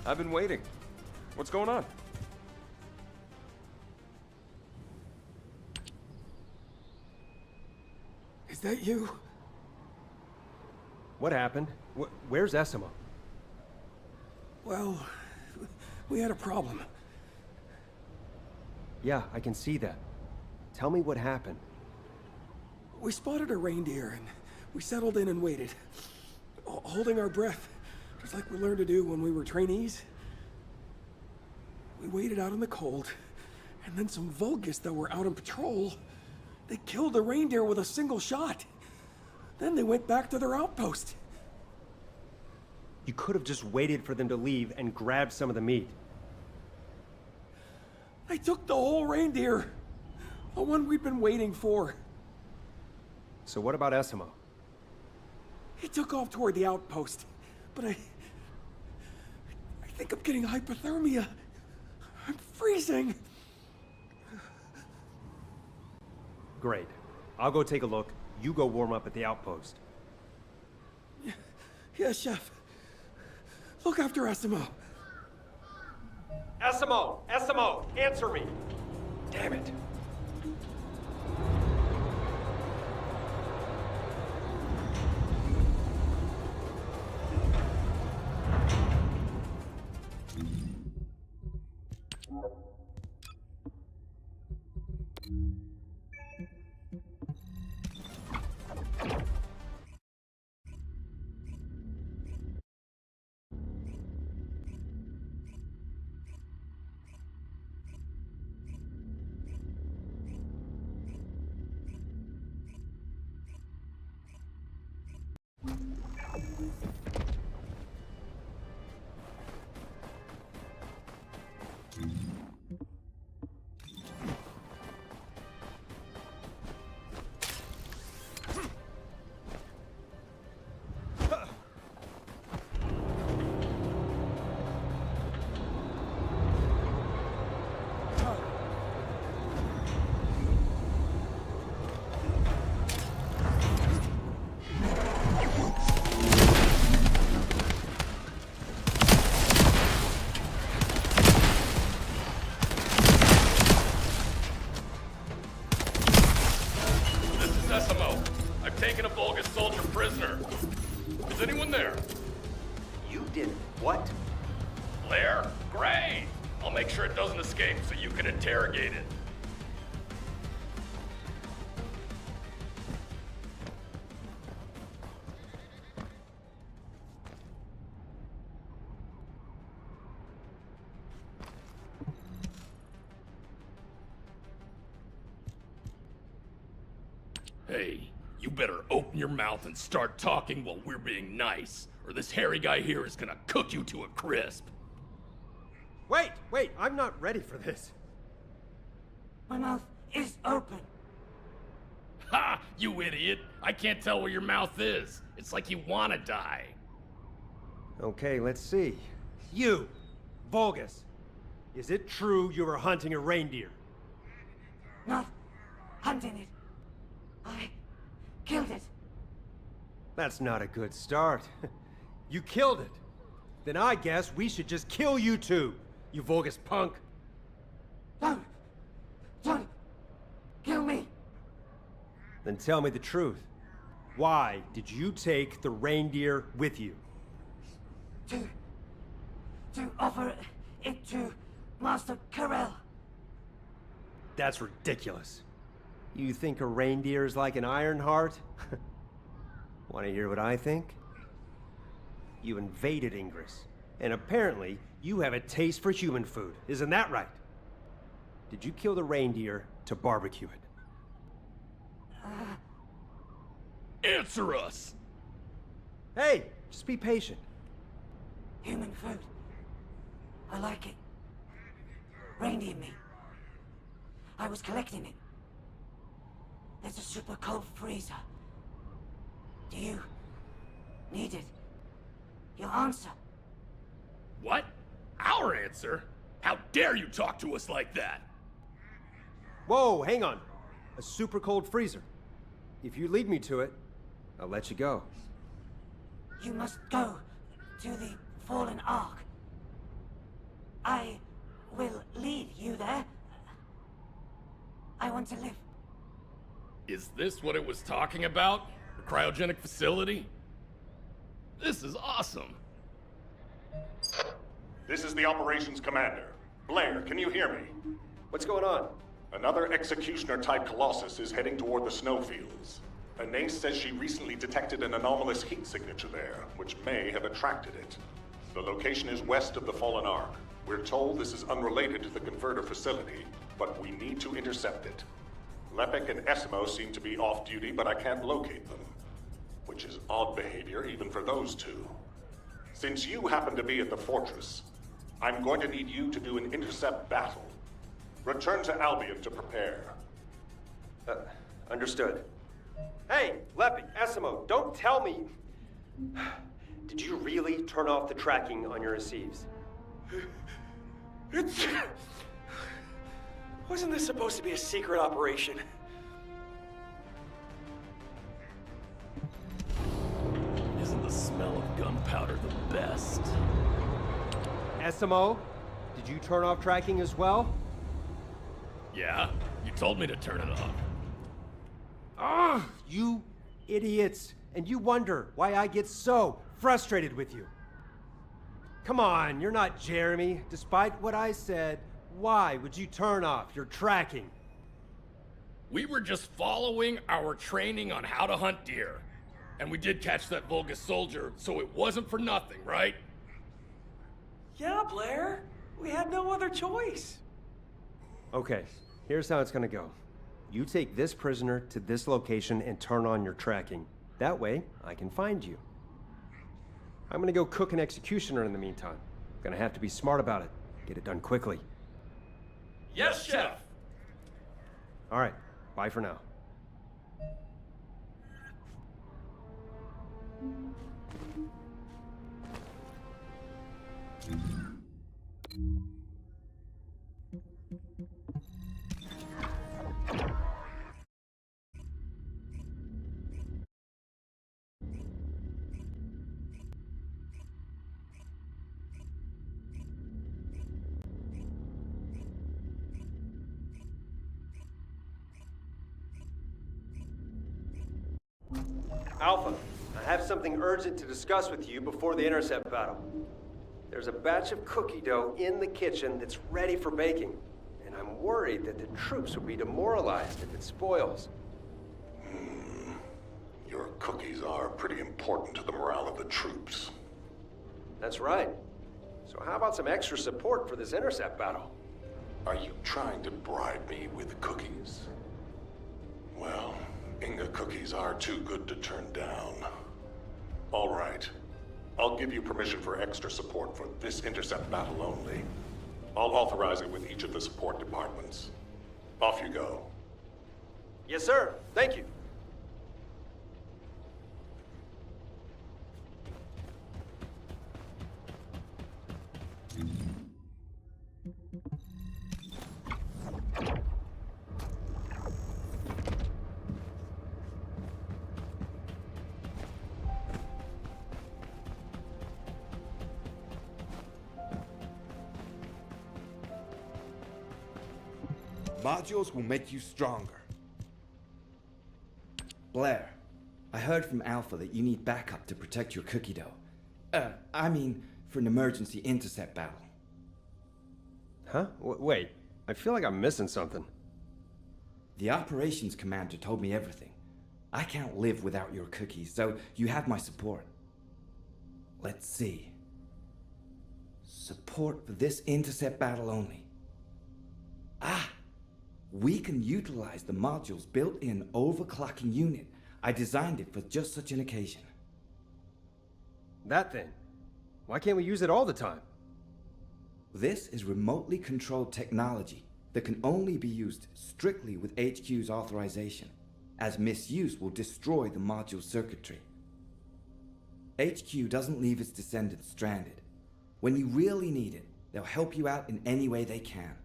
Speaker 3: I've been waiting. What's going on?
Speaker 8: Is that you?
Speaker 4: What happened? Where's Essimo?
Speaker 8: Well, we had a problem.
Speaker 4: Yeah, I can see that. Tell me what happened.
Speaker 8: We spotted a reindeer and we settled in and waited, holding our breath, just like we learned to do when we were trainees. We waited out in the cold, and then some Vulgus that were out on patrol, they killed the reindeer with a single shot. Then they went back to their outpost.
Speaker 4: You could have just waited for them to leave and grabbed some of the meat.
Speaker 8: They took the whole reindeer, the one we'd been waiting for.
Speaker 4: So what about Essimo?
Speaker 8: He took off toward the outpost, but I think I'm getting hypothermia. I'm freezing.
Speaker 4: Great. I'll go take a look. You go warm up at the outpost.
Speaker 8: Yes, Chef. Look after Essimo.
Speaker 4: Essimo! Essimo! Answer me! Damn it.
Speaker 2: Taken a Vulgus soldier prisoner. Is anyone there?
Speaker 14: You did what?
Speaker 2: Blair? Great! I'll make sure it doesn't escape so you can interrogate it. Hey, you better open your mouth and start talking while we're being nice, or this hairy guy here is gonna cook you to a crisp.
Speaker 4: Wait, I'm not ready for this.
Speaker 1: My mouth is open.
Speaker 2: Ha! You idiot! I can't tell where your mouth is. It's like you wanna die.
Speaker 4: Okay, let's see. You, Vulgus, is it true you were hunting a reindeer?
Speaker 1: Not hunting it. I killed it.
Speaker 4: That's not a good start. You killed it. Then I guess we should just kill you too, you Vulgus punk.
Speaker 1: Don't kill me.
Speaker 4: Then tell me the truth. Why did you take the reindeer with you?
Speaker 1: To offer it to Master Carell.
Speaker 4: That's ridiculous. You think a reindeer is like an iron heart? Want to hear what I think? You invaded Ingress, and apparently you have a taste for human food. Isn't that right? Did you kill the reindeer to barbecue it?
Speaker 2: Answer us!
Speaker 4: Hey, just be patient.
Speaker 1: Human food. I like it. Reindeer meat. I was collecting it. There's a super cold freezer. Do you need it? Your answer.
Speaker 2: What? Our answer? How dare you talk to us like that?
Speaker 4: Whoa, hang on. A super cold freezer. If you lead me to it, I'll let you go.
Speaker 1: You must go to the Fallen Ark. I will lead you there. I want to live.
Speaker 2: Is this what it was talking about? The cryogenic facility? This is awesome.
Speaker 15: This is the operations commander. Blair, can you hear me?
Speaker 4: What's going on?
Speaker 15: Another executioner-type Colossus is heading toward the snowfields. Anais says she recently detected an anomalous heat signature there, which may have attracted it. The location is west of the Fallen Ark. We're told this is unrelated to the converter facility, but we need to intercept it. Lepek and Esimo seem to be off-duty, but I can't locate them. Which is odd behavior even for those two. Since you happen to be at the fortress, I'm going to need you to do an intercept battle. Return to Albion to prepare.
Speaker 4: Understood. Hey, Lepek, Esimo, don't tell me... Did you really turn off the tracking on your receives?
Speaker 8: Wasn't this supposed to be a secret operation?
Speaker 2: Isn't the smell of gunpowder the best?
Speaker 4: Esimo, did you turn off tracking as well?
Speaker 2: Yeah, you told me to turn it off.
Speaker 4: Ah, you idiots. And you wonder why I get so frustrated with you. Come on, you're not Jeremy. Despite what I said, Why would you turn off your tracking?
Speaker 2: We were just following our training on how to hunt deer. And we did catch that Vulgus soldier, so it wasn't for nothing, right?
Speaker 8: Yeah, Blair. We had no other choice.
Speaker 4: Okay, here's how it's gonna go. You take this prisoner to this location and turn on your tracking. That way, I can find you. I'm gonna go cook an executioner in the meantime. Gonna have to be smart about it. Get it done quickly.
Speaker 2: Yes, Chef!
Speaker 4: All right, bye for now. Alpha, I have something urgent to discuss with you before the intercept battle. There's a batch of cookie dough in the kitchen that's ready for baking, and I'm worried that the troops will be demoralized if it spoils.
Speaker 15: Your cookies are pretty important to the morale of the troops.
Speaker 4: That's right. So how about some extra support for this intercept battle?
Speaker 15: Are you trying to bribe me with cookies? Well, Inga cookies are too good to turn down. All right. I'll give you permission for extra support for this intercept battle only. I'll authorize it with each of the support departments. Off you go.
Speaker 4: Yes, sir. Thank you.
Speaker 16: Modules will make you stronger. Blair, I heard from Alpha that you need backup to protect your cookie dough. I mean, for an emergency intercept battle.
Speaker 4: Huh? Wait, I feel like I'm missing something.
Speaker 16: The operations commander told me everything. I can't live without your cookies, so you have my support. Let's see. Support for this intercept battle only. Ah! We can utilize the module's built-in overclocking unit. I designed it for just such an occasion.
Speaker 4: That thing? Why can't we use it all the time?
Speaker 16: This is remotely controlled technology that can only be used strictly with HQ's authorization, as misuse will destroy the module's circuitry. HQ doesn't leave its descendants stranded. When you really need it, they'll help you out in any way they can.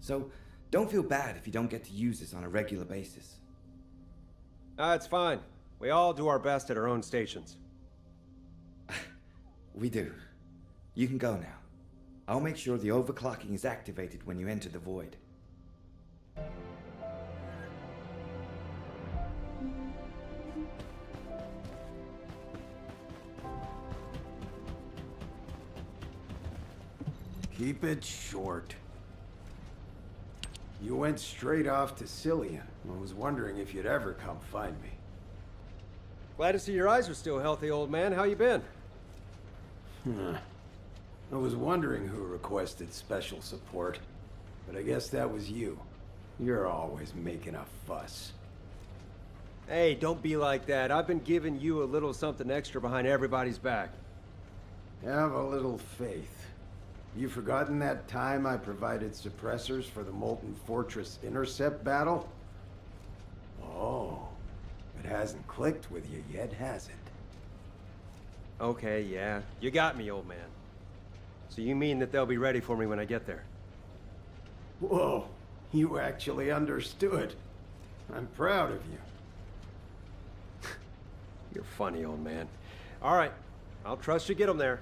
Speaker 16: So, don't feel bad if you don't get to use this on a regular basis.
Speaker 4: It's fine. We all do our best at our own stations.
Speaker 16: We do. You can go now. I'll make sure the overclocking is activated when you enter the void.
Speaker 17: Keep it short. You went straight off to Cillian. I was wondering if you'd ever come find me.
Speaker 4: Glad to see your eyes are still healthy, old man. How you been?
Speaker 17: I was wondering who requested special support, but I guess that was you. You're always making a fuss.
Speaker 4: Hey, don't be like that. I've been giving you a little something extra behind everybody's back.
Speaker 17: Have a little faith. You forgotten that time I provided suppressors for the Molten Fortress intercept battle? Oh, it hasn't clicked with you yet, has it?
Speaker 4: Okay, yeah. You got me, old man. So you mean that they'll be ready for me when I get there?
Speaker 17: Whoa, you actually understood. I'm proud of you.
Speaker 4: You're funny, old man. All right, I'll trust you get them there.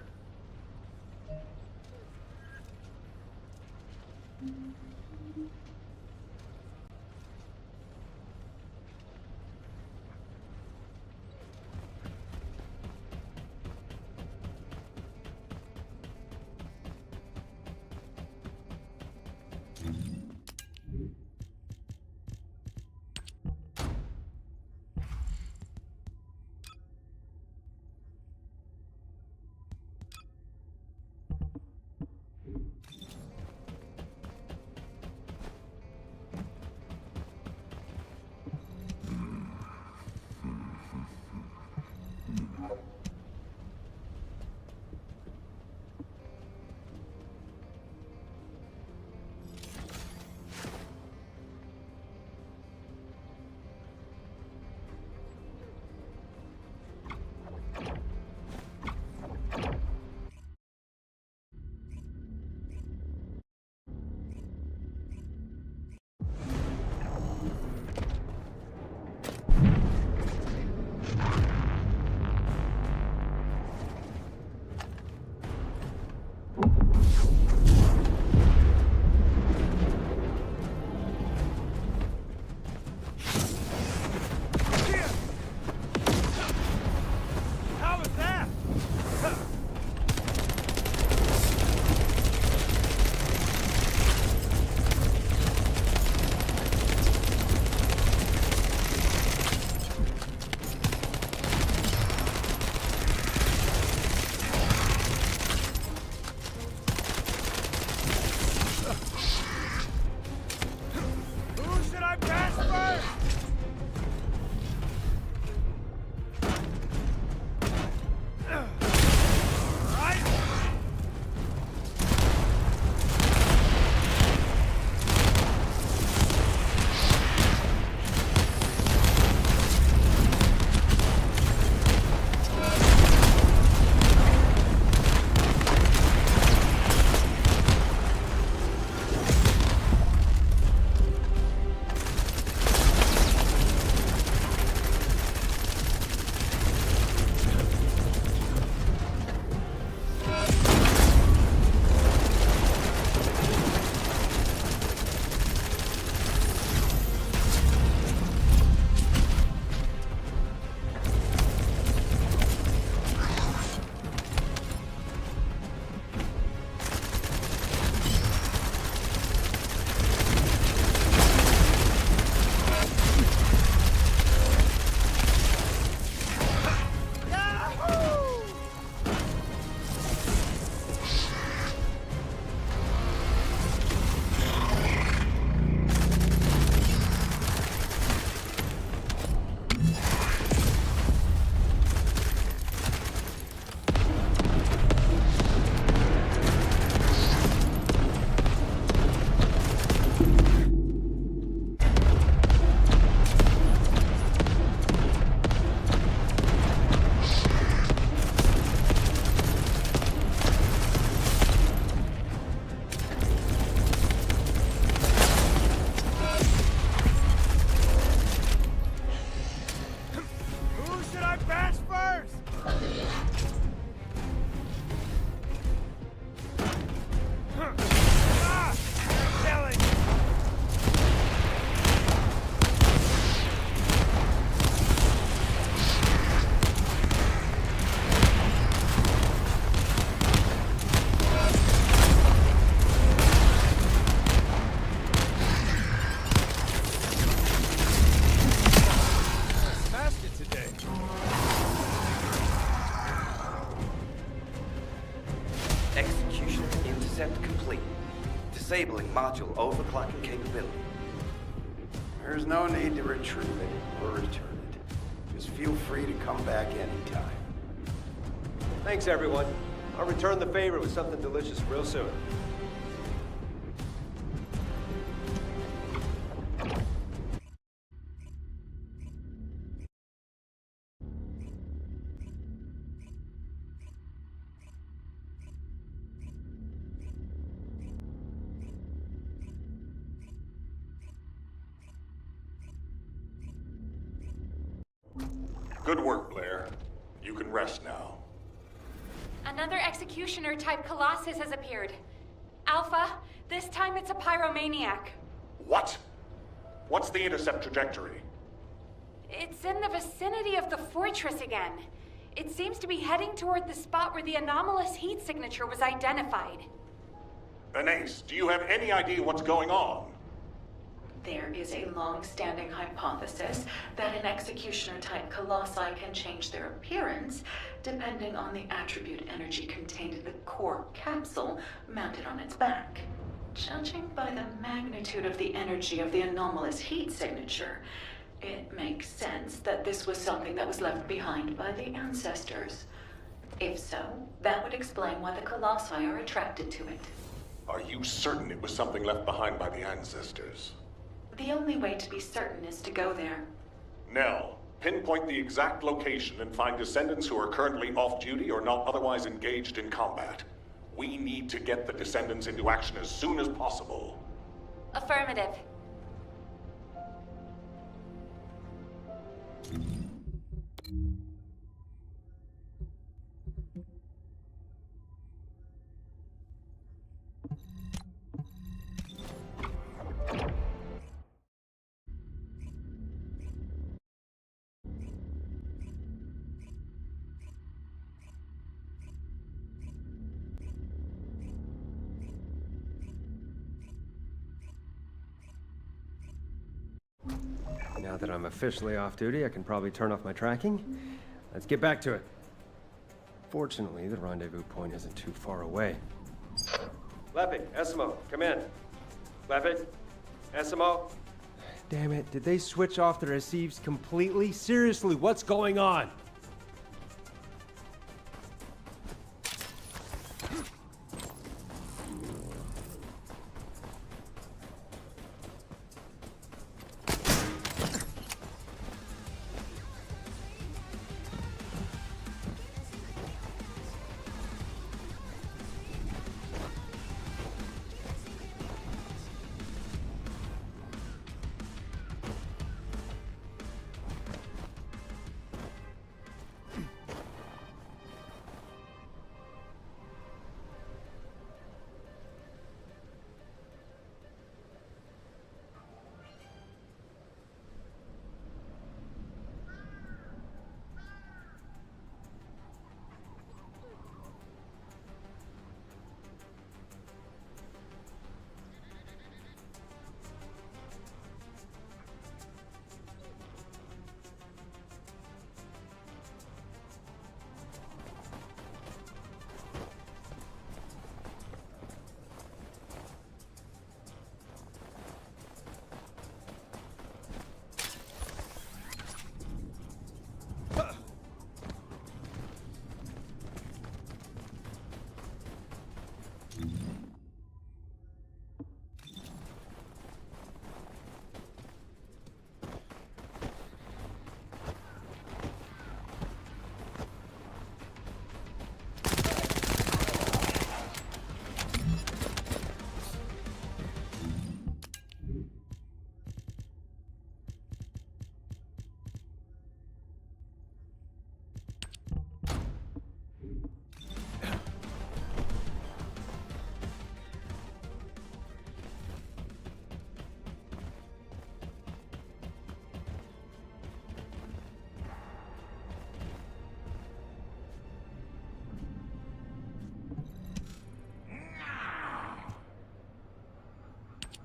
Speaker 16: module overclocking capability.
Speaker 17: There's no need to retrieve it or return it. Just feel free to come back anytime. Thanks, everyone. I'll return the favor with something delicious real soon.
Speaker 15: Good work, Blair. You can rest now.
Speaker 18: Another executioner-type Colossus has appeared. Alpha, this time it's a pyromaniac.
Speaker 15: What? What's the intercept trajectory?
Speaker 18: It's in the vicinity of the fortress again. It seems to be heading toward the spot where the anomalous heat signature was identified.
Speaker 15: Anais, do you have any idea what's going on?
Speaker 19: There is a long-standing hypothesis that an executioner-type colossi can change their appearance depending on the attribute energy contained in the core capsule mounted on its back. Judging by the magnitude of the energy of the anomalous heat signature, it makes sense that this was something that was left behind by the ancestors. If so, that would explain why the colossi are attracted to it.
Speaker 15: Are you certain it was something left behind by the ancestors?
Speaker 19: The only way to be certain is to go there.
Speaker 15: Nell, pinpoint the exact location and find descendants who are currently off-duty or not otherwise engaged in combat. We need to get the descendants into action as soon as possible.
Speaker 18: Affirmative.
Speaker 4: Now that I'm officially off duty, I can probably turn off my tracking. Let's get back to it. Fortunately, the rendezvous point isn't too far away. Lepic, Esimo, come in. Lepic, Esimo. Damn it, did they switch off the receives completely? Seriously, what's going on?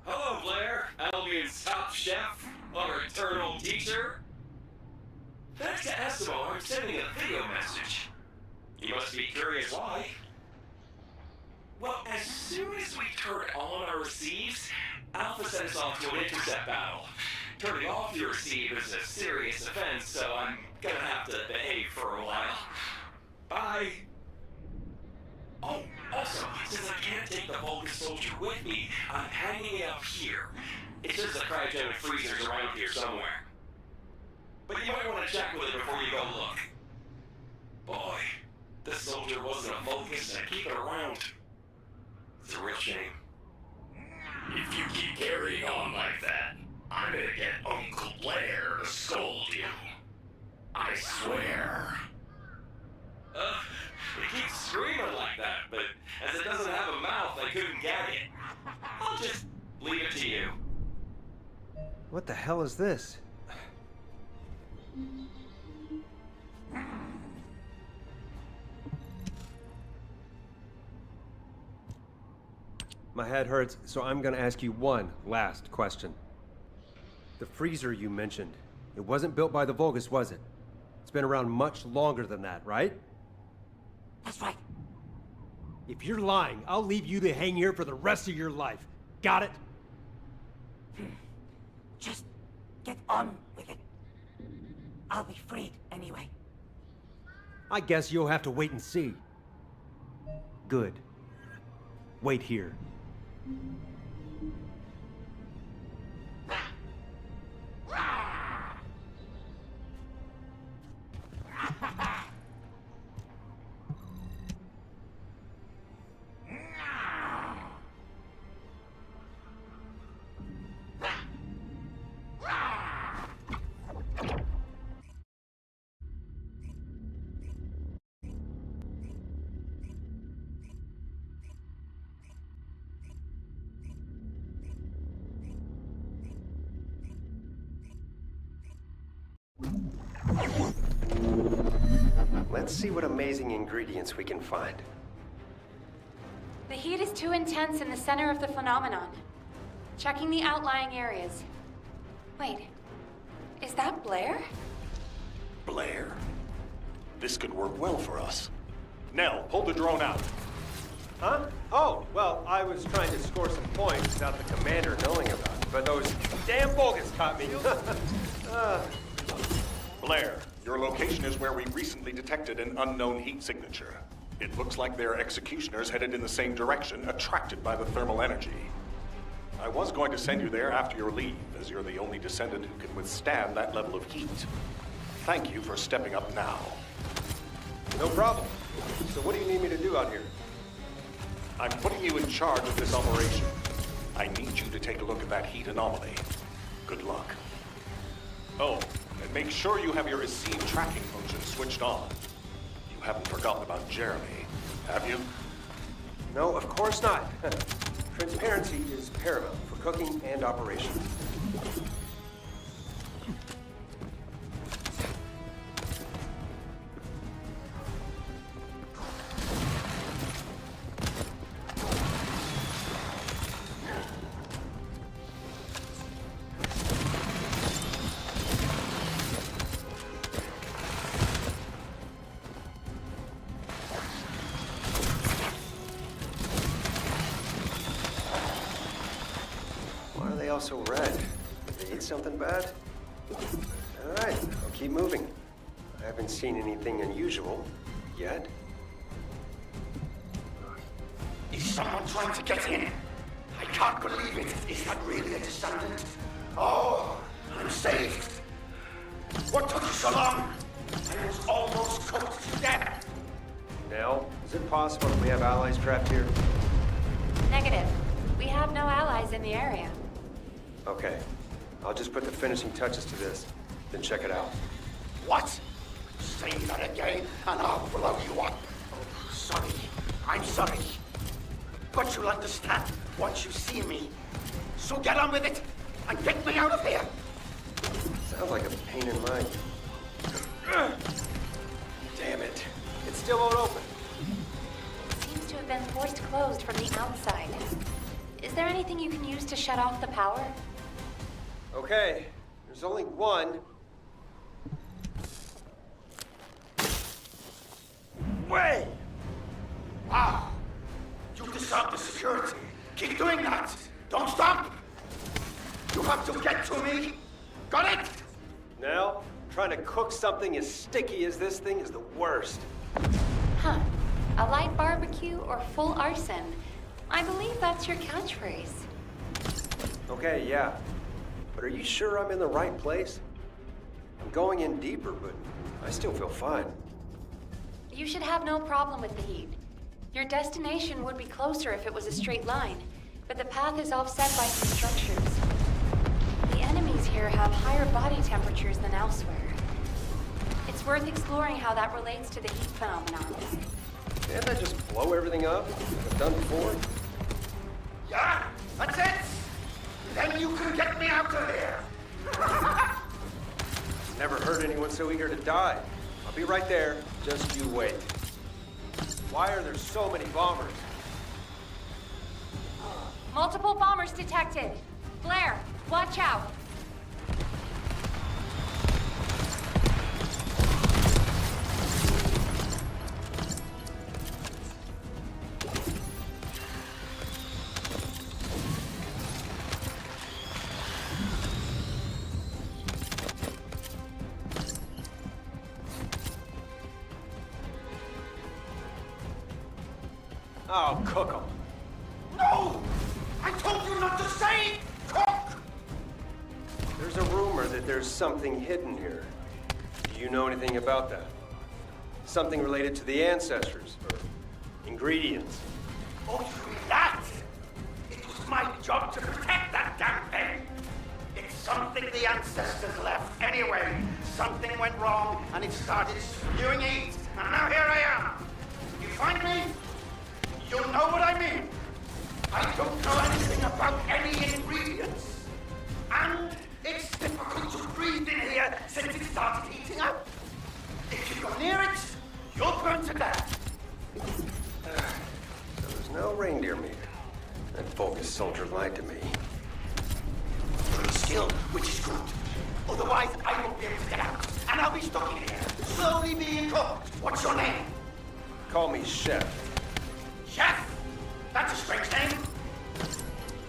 Speaker 20: Hello, Blair. Albion's top chef, our eternal teacher. Thanks to Esimo, I'm sending a video message. You must be curious why. Well, as soon as we turn on our receives, Alpha sent us off to an intercept battle. Turning off your receive is a serious offense, so I'm gonna have to behave for a while. Bye. Oh, also, since I can't take the Vulcan soldier with me, I'm hanging it up here. It's just the cryogenic freezer's around here somewhere. But you might want to check with it before you go look. Boy, this soldier wasn't a Vulcan, and keep it around. It's a real shame.
Speaker 2: If you keep carrying on like that, I'm gonna get Uncle Blair to scold you. I swear.
Speaker 20: It keeps screaming like that, but as it doesn't have a mouth, I couldn't gag it. I'll just leave it to you.
Speaker 4: What the hell is this? My head hurts, so I'm gonna ask you one last question. The freezer you mentioned, it wasn't built by the Vulgus, was it? It's been around much longer than that, right?
Speaker 1: That's right.
Speaker 4: If you're lying, I'll leave you to hang here for the rest of your life. Got it?
Speaker 1: Just get on with it. I'll be freed anyway.
Speaker 4: I guess you'll have to wait and see. Good. Wait here. Let's see what amazing ingredients we can find.
Speaker 18: The heat is too intense in the center of the phenomenon. Checking the outlying areas. Wait, is that Blair?
Speaker 15: Blair? This could work well for us. Nell, pull the drone out.
Speaker 4: Huh? Oh, well, I was trying to score some points without the commander knowing about it, but those damn Vulcans caught me.
Speaker 15: Blair, your location is where we recently detected an unknown heat signature. It looks like their executioners headed in the same direction, attracted by the thermal energy. I was going to send you there after your leave, as you're the only descendant who can withstand that level of heat. Thank you for stepping up now.
Speaker 4: No problem. So what do you need me to do out here?
Speaker 15: I'm putting you in charge of this operation. I need you to take a look at that heat anomaly. Good luck. Oh, and make sure you have your receive tracking function switched on. You haven't forgotten about Jeremy, have you?
Speaker 4: No, of course not. Transparency is paramount for cooking and operations. So red. Did they eat something bad? All right, I'll keep moving. I haven't seen anything unusual yet.
Speaker 21: Is someone trying to get in? I can't believe it. Is that really a descendant? Oh, I'm saved. What took you so long? I was almost cooked to death.
Speaker 4: Nell, is it possible that we have allies trapped here?
Speaker 18: Negative. We have no allies in the area.
Speaker 4: Okay. I'll just put the finishing touches to this, then check it out.
Speaker 21: What? Say that again, and I'll blow you up. Oh, sorry. I'm sorry. But you'll understand once you see me. So get on with it, and get me out of here.
Speaker 4: Sounds like a pain in my... Damn it. It still won't open.
Speaker 18: It seems to have been forced closed from the outside. Is there anything you can use to shut off the power?
Speaker 4: Okay, there's only one.
Speaker 21: Way! Wow! You to disarm the security. Keep doing that. Don't stop. You have to get to me. Got it?
Speaker 4: Now, trying to cook something as sticky as this thing is the worst.
Speaker 18: Huh. A light barbecue or full arson? I believe that's your catchphrase.
Speaker 4: Okay, yeah. But are you sure I'm in the right place? I'm going in deeper, but I still feel fine.
Speaker 18: You should have no problem with the heat. Your destination would be closer if it was a straight line, but the path is offset by some structures. The enemies here have higher body temperatures than elsewhere. It's worth exploring how that relates to the heat phenomenon.
Speaker 4: Can't I just blow everything up, like I've done before?
Speaker 21: Yeah, that's it. Then you can get me out of here.
Speaker 4: Never heard anyone so eager to die. I'll be right there, just you wait. Why are there so many bombers?
Speaker 18: Multiple bombers detected. Blair, watch out.
Speaker 4: I'll cook them.
Speaker 21: No! I told you not to say cook!
Speaker 4: There's a rumor that there's something hidden here. Do you know anything about that? Something related to the ancestors, or ingredients?
Speaker 21: Oh, you mean that? It was my job to protect that damn thing. It's something the ancestors left anyway. Something went wrong, and it started spewing heat. And now here I am. You find me? You'll know what I mean. I don't know anything about any ingredients. And it's difficult to breathe in here since it started heating up. If you go near it, you'll burn to death.
Speaker 4: There was no reindeer meat. That Vulgus soldier lied to me.
Speaker 21: Pretty still, which is good. Otherwise, I won't be able to get out. And I'll be stuck in here, slowly being cooked. What's your name?
Speaker 4: Call me Chef.
Speaker 21: Chef? That's a strange name.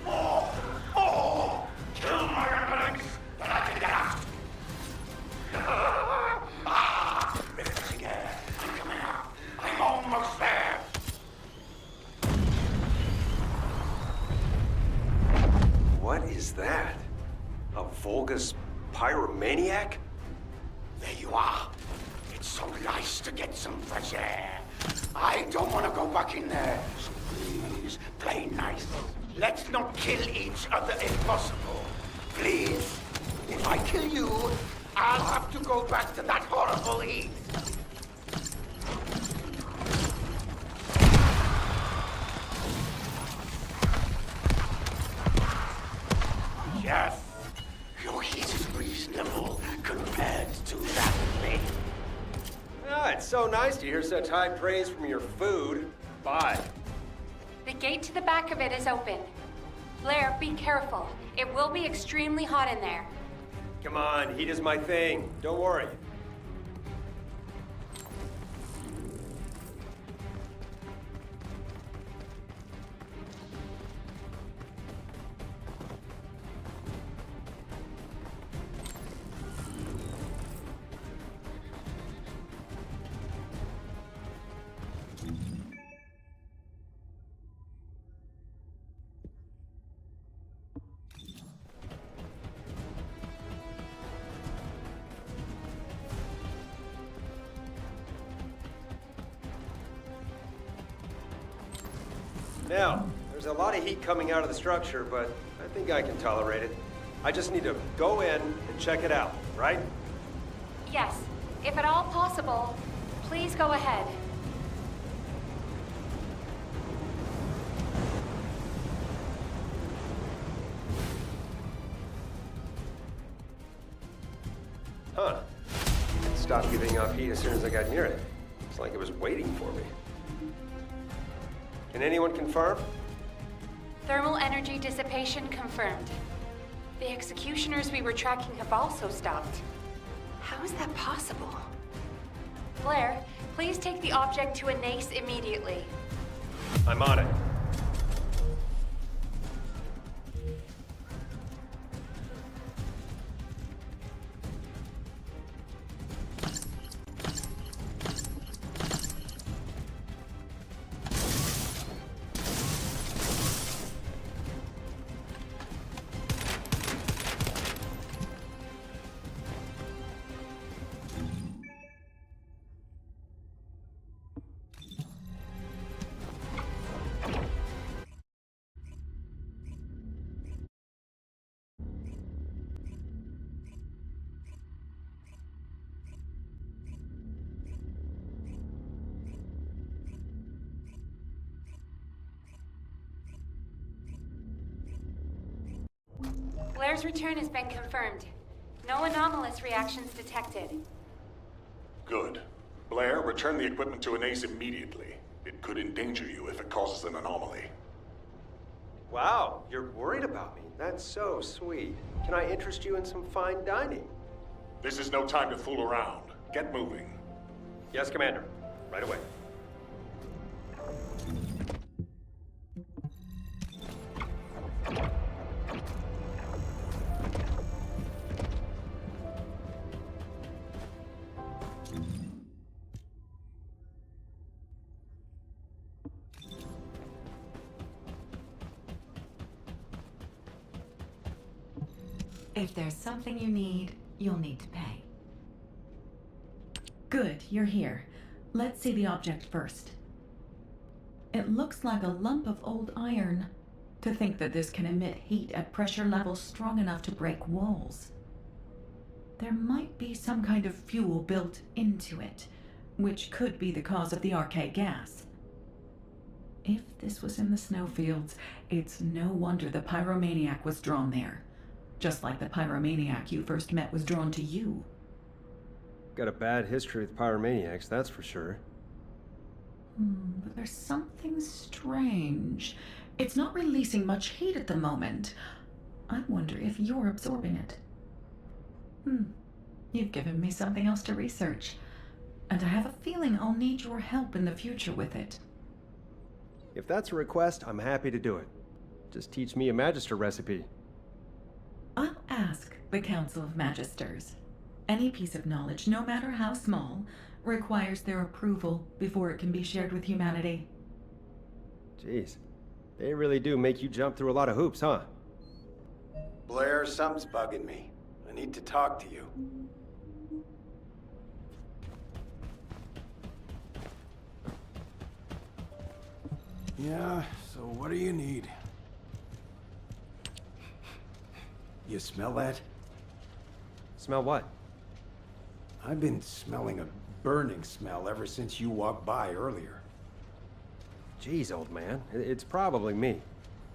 Speaker 21: Oh! Kill my underlings, then I can get out. Refreshing air. I'm coming out. I'm almost there.
Speaker 4: What is that? A Vulgus pyromaniac?
Speaker 21: There you are. It's so nice to get some fresh air. I don't want to go back in there, so please, play nice. Let's not kill each other if possible. Please. If I kill you, I'll have to go back to that horrible heat. Yes, your heat is reasonable compared to that thing.
Speaker 4: Ah, it's so nice to hear such high praise from your food. Bye.
Speaker 18: The gate to the back of it is open. Blair, be careful. It will be extremely hot in there.
Speaker 4: Come on, heat is my thing. Don't worry. Now, there's a lot of heat coming out of the structure, but I think I can tolerate it. I just need to go in and check it out, right?
Speaker 18: Yes, if at all possible, please go ahead.
Speaker 4: Huh. It stopped giving off heat as soon as I got near it. It's like it was waiting for me. Can anyone confirm?
Speaker 18: Thermal energy dissipation confirmed. The executioners we were tracking have also stopped. How is that possible? Blair, please take the object to a NACE immediately.
Speaker 4: I'm on it.
Speaker 18: Blair's return has been confirmed. No anomalous reactions detected.
Speaker 15: Good. Blair, return the equipment to Anais immediately. It could endanger you if it causes an anomaly.
Speaker 4: Wow, you're worried about me. That's so sweet. Can I interest you in some fine dining?
Speaker 15: This is no time to fool around. Get moving.
Speaker 4: Yes, Commander. Right away.
Speaker 6: If there's something you need, you'll need to pay. Good, you're here. Let's see the object first. It looks like a lump of old iron. To think that this can emit heat at pressure levels strong enough to break walls. There might be some kind of fuel built into it, which could be the cause of the RK gas. If this was in the snowfields, it's no wonder the pyromaniac was drawn there. Just like the pyromaniac you first met was drawn to you.
Speaker 4: Got a bad history with pyromaniacs, that's for sure.
Speaker 6: But there's something strange. It's not releasing much heat at the moment. I wonder if you're absorbing it. You've given me something else to research. And I have a feeling I'll need your help in the future with it.
Speaker 4: If that's a request, I'm happy to do it. Just teach me a Magister recipe.
Speaker 6: I'll ask the Council of Magisters. Any piece of knowledge, no matter how small, requires their approval before it can be shared with humanity.
Speaker 4: Jeez. They really do make you jump through a lot of hoops, huh?
Speaker 17: Blair, something's bugging me. I need to talk to you. Yeah, so what do you need? You smell that?
Speaker 4: Smell what?
Speaker 17: I've been smelling a burning smell ever since you walked by earlier.
Speaker 4: Jeez, old man. It's probably me. Do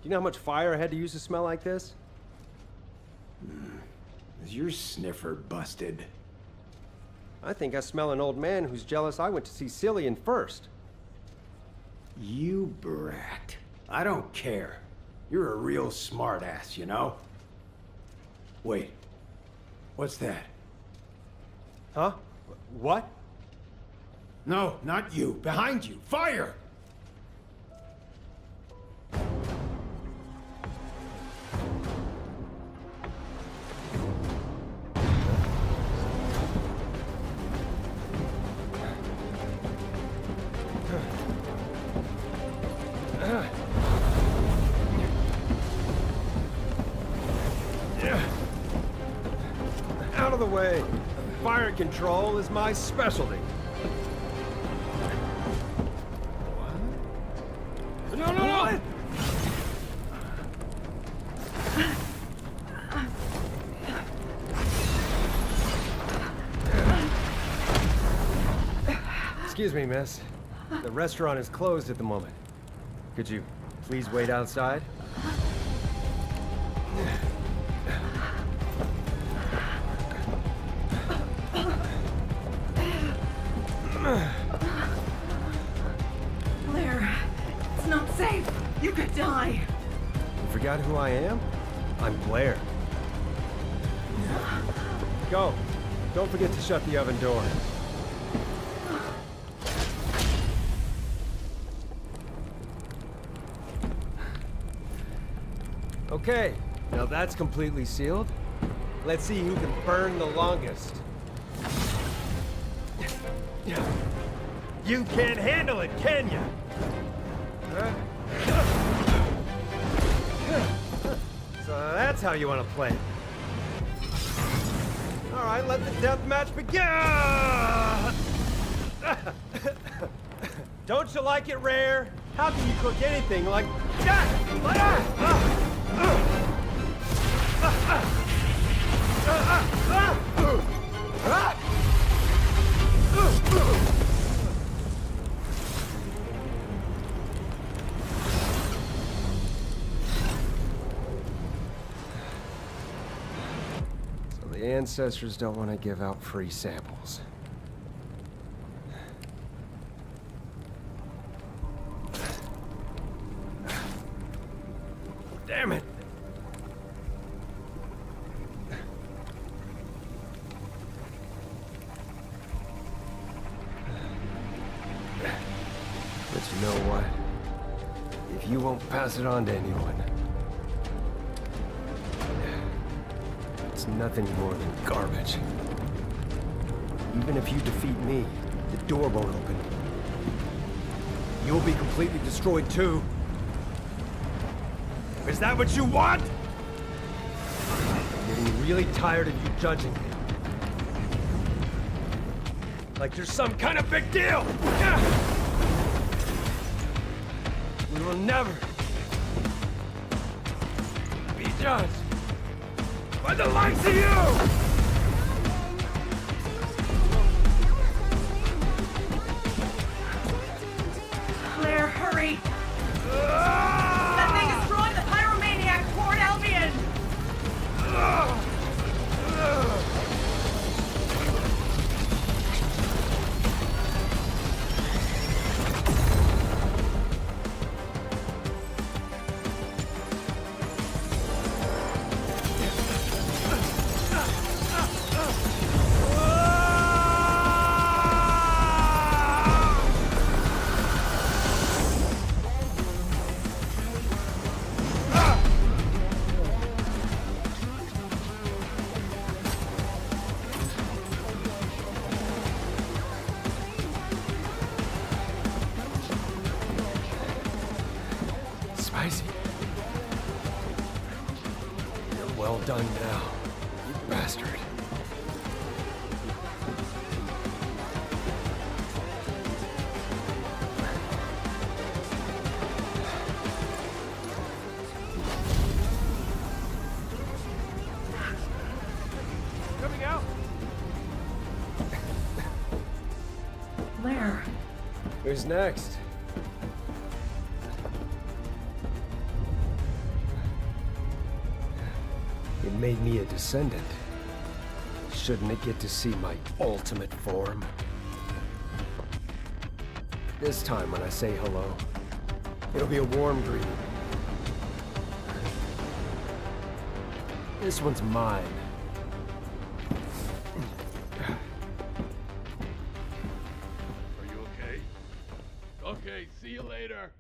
Speaker 4: you know how much fire I had to use to smell like this?
Speaker 17: Is your sniffer busted?
Speaker 4: I think I smell an old man who's jealous I went to see Cillian first.
Speaker 17: You brat. I don't care. You're a real smartass, you know? Wait. What's that?
Speaker 4: Huh? What?
Speaker 17: No, not you. Behind you. Fire!
Speaker 4: Out of the way. Fire control is my specialty. What? No, no, no! Excuse me, miss. The restaurant is closed at the moment. Could you please wait outside?
Speaker 6: Blair, it's not safe. You could die.
Speaker 4: You forgot who I am? I'm Blair. Go. Don't forget to shut the oven door. Okay, now that's completely sealed. Let's see who can burn the longest. You can't handle it, can you? So that's how you want to play it. All right, let the death match begin! Don't you like it rare? How can you cook anything like that? The ancestors don't want to give out free samples. Damn it! But you know what? If you won't pass it on to anyone, it's nothing more than garbage. Even if you defeat me, the door won't open. You'll be completely destroyed too. Is that what you want? I'm getting really tired of you judging me. Like there's some kind of big deal! We will never be judged by the likes of you!
Speaker 6: Blair, hurry! That thing is drawing the pyromaniac toward Albion!
Speaker 4: Spicy. You're well done now, you bastard. Coming out!
Speaker 6: Blair.
Speaker 4: Who's next? It made me a descendant. Shouldn't it get to see my ultimate form? This time when I say hello, it'll be a warm greeting. This one's mine.
Speaker 2: Are you okay? Okay, see you later.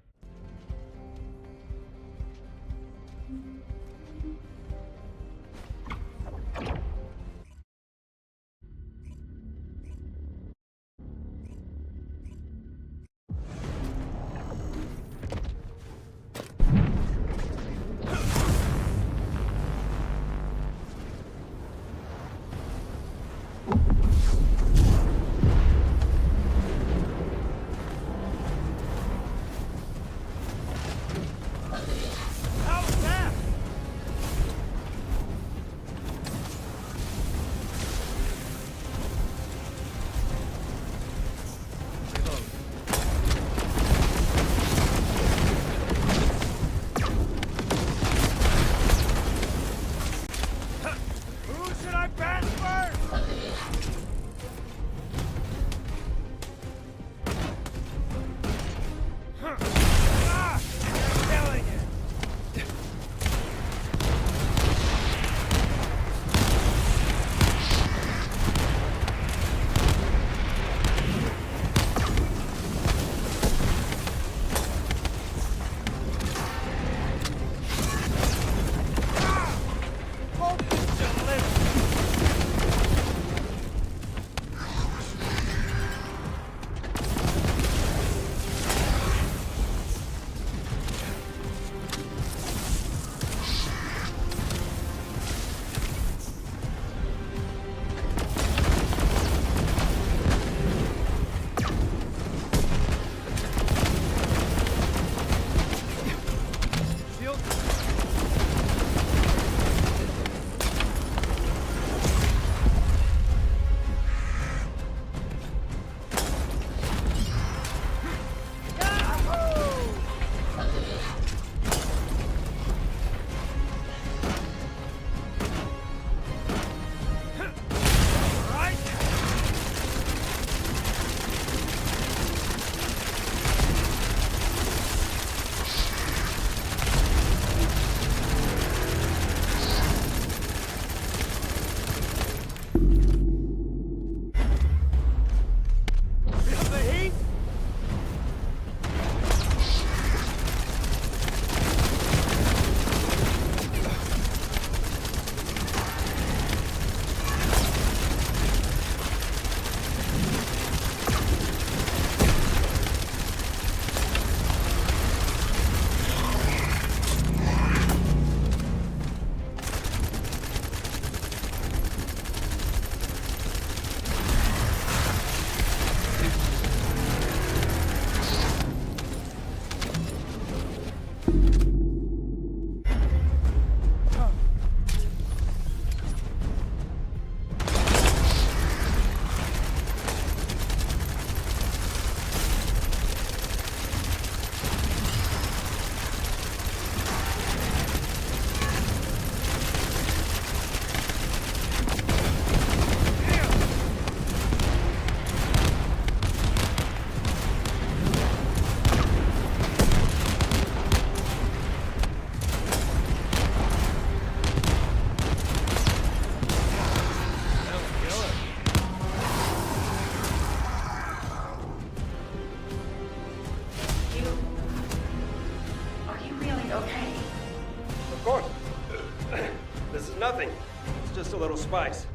Speaker 4: just a little spice.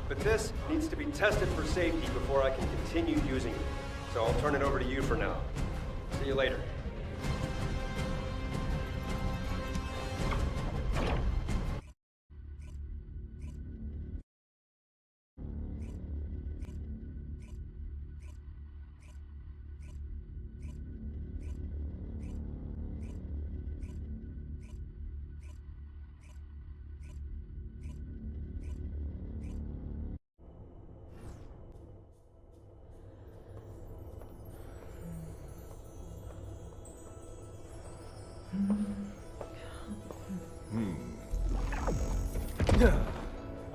Speaker 4: But this needs to be tested for safety before I can continue using it. So I'll turn it over to you for now. See you later.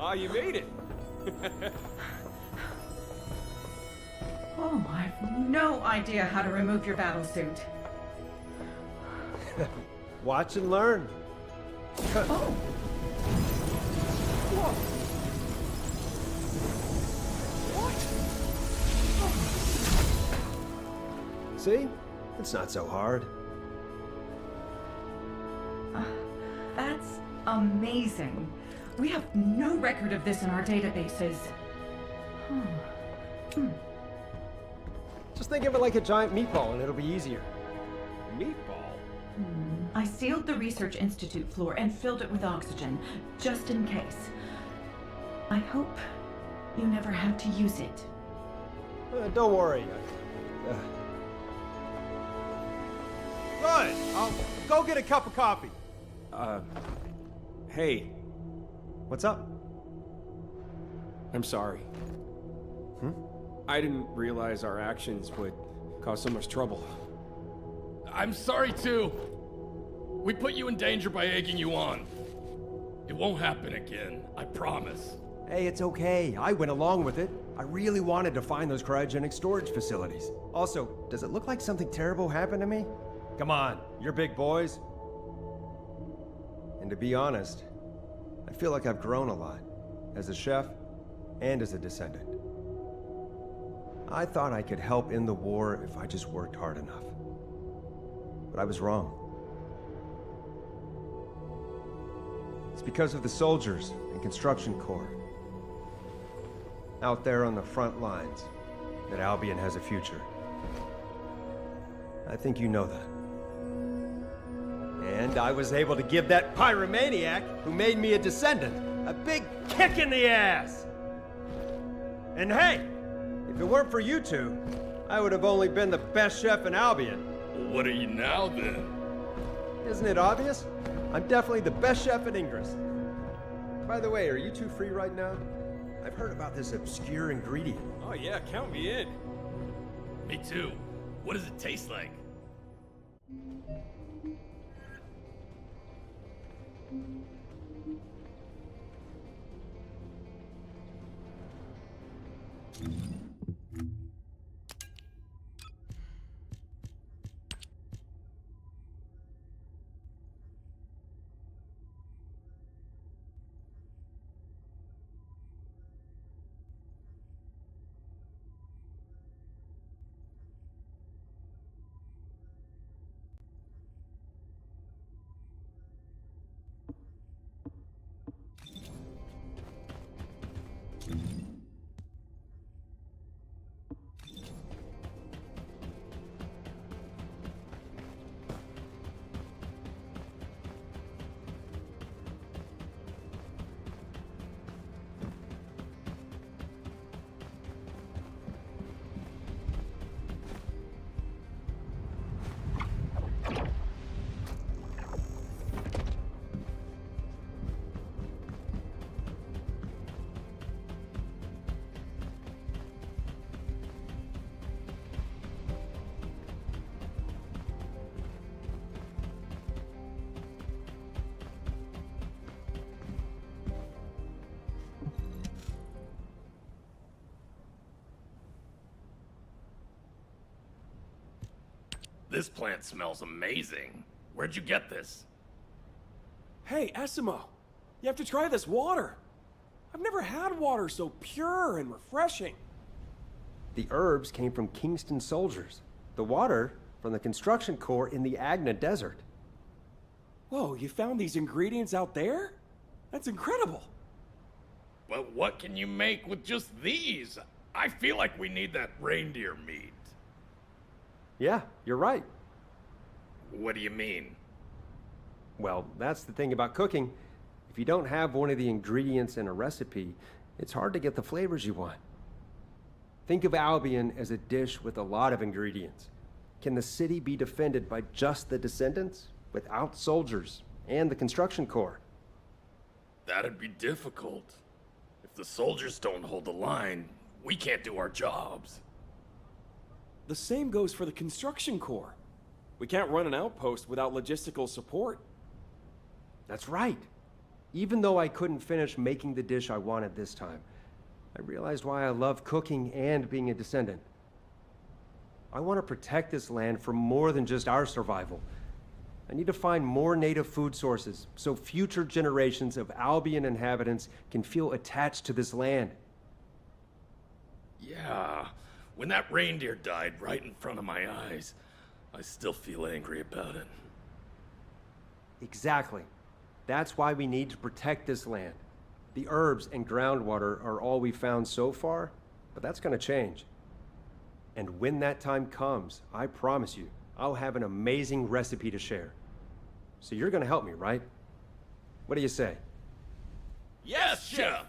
Speaker 3: Ah, you made it!
Speaker 6: Oh, I've no idea how to remove your battle suit.
Speaker 4: Watch and learn.
Speaker 6: Oh!
Speaker 8: Whoa! What?
Speaker 4: See? It's not so hard.
Speaker 6: That's amazing. We have no record of this in our databases.
Speaker 4: Just think of it like a giant meatball and it'll be easier.
Speaker 3: Meatball?
Speaker 6: I sealed the Research Institute floor and filled it with oxygen, just in case. I hope you never have to use it.
Speaker 4: Don't worry. Good! I'll go get a cup of coffee.
Speaker 3: Hey.
Speaker 4: What's up?
Speaker 3: I'm sorry. I didn't realize our actions would cause so much trouble.
Speaker 2: I'm sorry too. We put you in danger by egging you on. It won't happen again, I promise.
Speaker 4: Hey, it's okay. I went along with it. I really wanted to find those cryogenic storage facilities. Also, does it look like something terrible happened to me? Come on, you're big boys. And to be honest, I feel like I've grown a lot, as a chef and as a descendant. I thought I could help in the war if I just worked hard enough. But I was wrong. It's because of the soldiers and construction corps out there on the front lines that Albion has a future. I think you know that. And I was able to give that pyromaniac who made me a descendant a big kick in the ass! And hey, if it weren't for you two, I would have only been the best chef in Albion.
Speaker 2: Well, what are you now then?
Speaker 4: Isn't it obvious? I'm definitely the best chef in Ingress. By the way, are you two free right now? I've heard about this obscure ingredient.
Speaker 3: Oh yeah, count me in.
Speaker 2: Me too. What does it taste like? This plant smells amazing. Where'd you get this?
Speaker 8: Hey, Esimo, you have to try this water. I've never had water so pure and refreshing.
Speaker 4: The herbs came from Kingston soldiers. The water from the construction corps in the Agna Desert.
Speaker 8: Whoa, you found these ingredients out there? That's incredible.
Speaker 2: But what can you make with just these? I feel like we need that reindeer meat.
Speaker 4: Yeah, you're right.
Speaker 2: What do you mean?
Speaker 4: Well, that's the thing about cooking. If you don't have one of the ingredients in a recipe, it's hard to get the flavors you want. Think of Albion as a dish with a lot of ingredients. Can the city be defended by just the Descendants, without soldiers and the construction corps?
Speaker 2: That'd be difficult. If the soldiers don't hold the line, we can't do our jobs.
Speaker 3: The same goes for the construction corps. We can't run an outpost without logistical support.
Speaker 4: That's right. Even though I couldn't finish making the dish I wanted this time, I realized why I love cooking and being a Descendant. I want to protect this land for more than just our survival. I need to find more native food sources so future generations of Albion inhabitants can feel attached to this land.
Speaker 2: Yeah, when that reindeer died right in front of my eyes, I still feel angry about it.
Speaker 4: Exactly. That's why we need to protect this land. The herbs and groundwater are all we've found so far, but that's going to change. And when that time comes, I promise you, I'll have an amazing recipe to share. So you're going to help me, right? What do you say?
Speaker 2: Yes, Chef!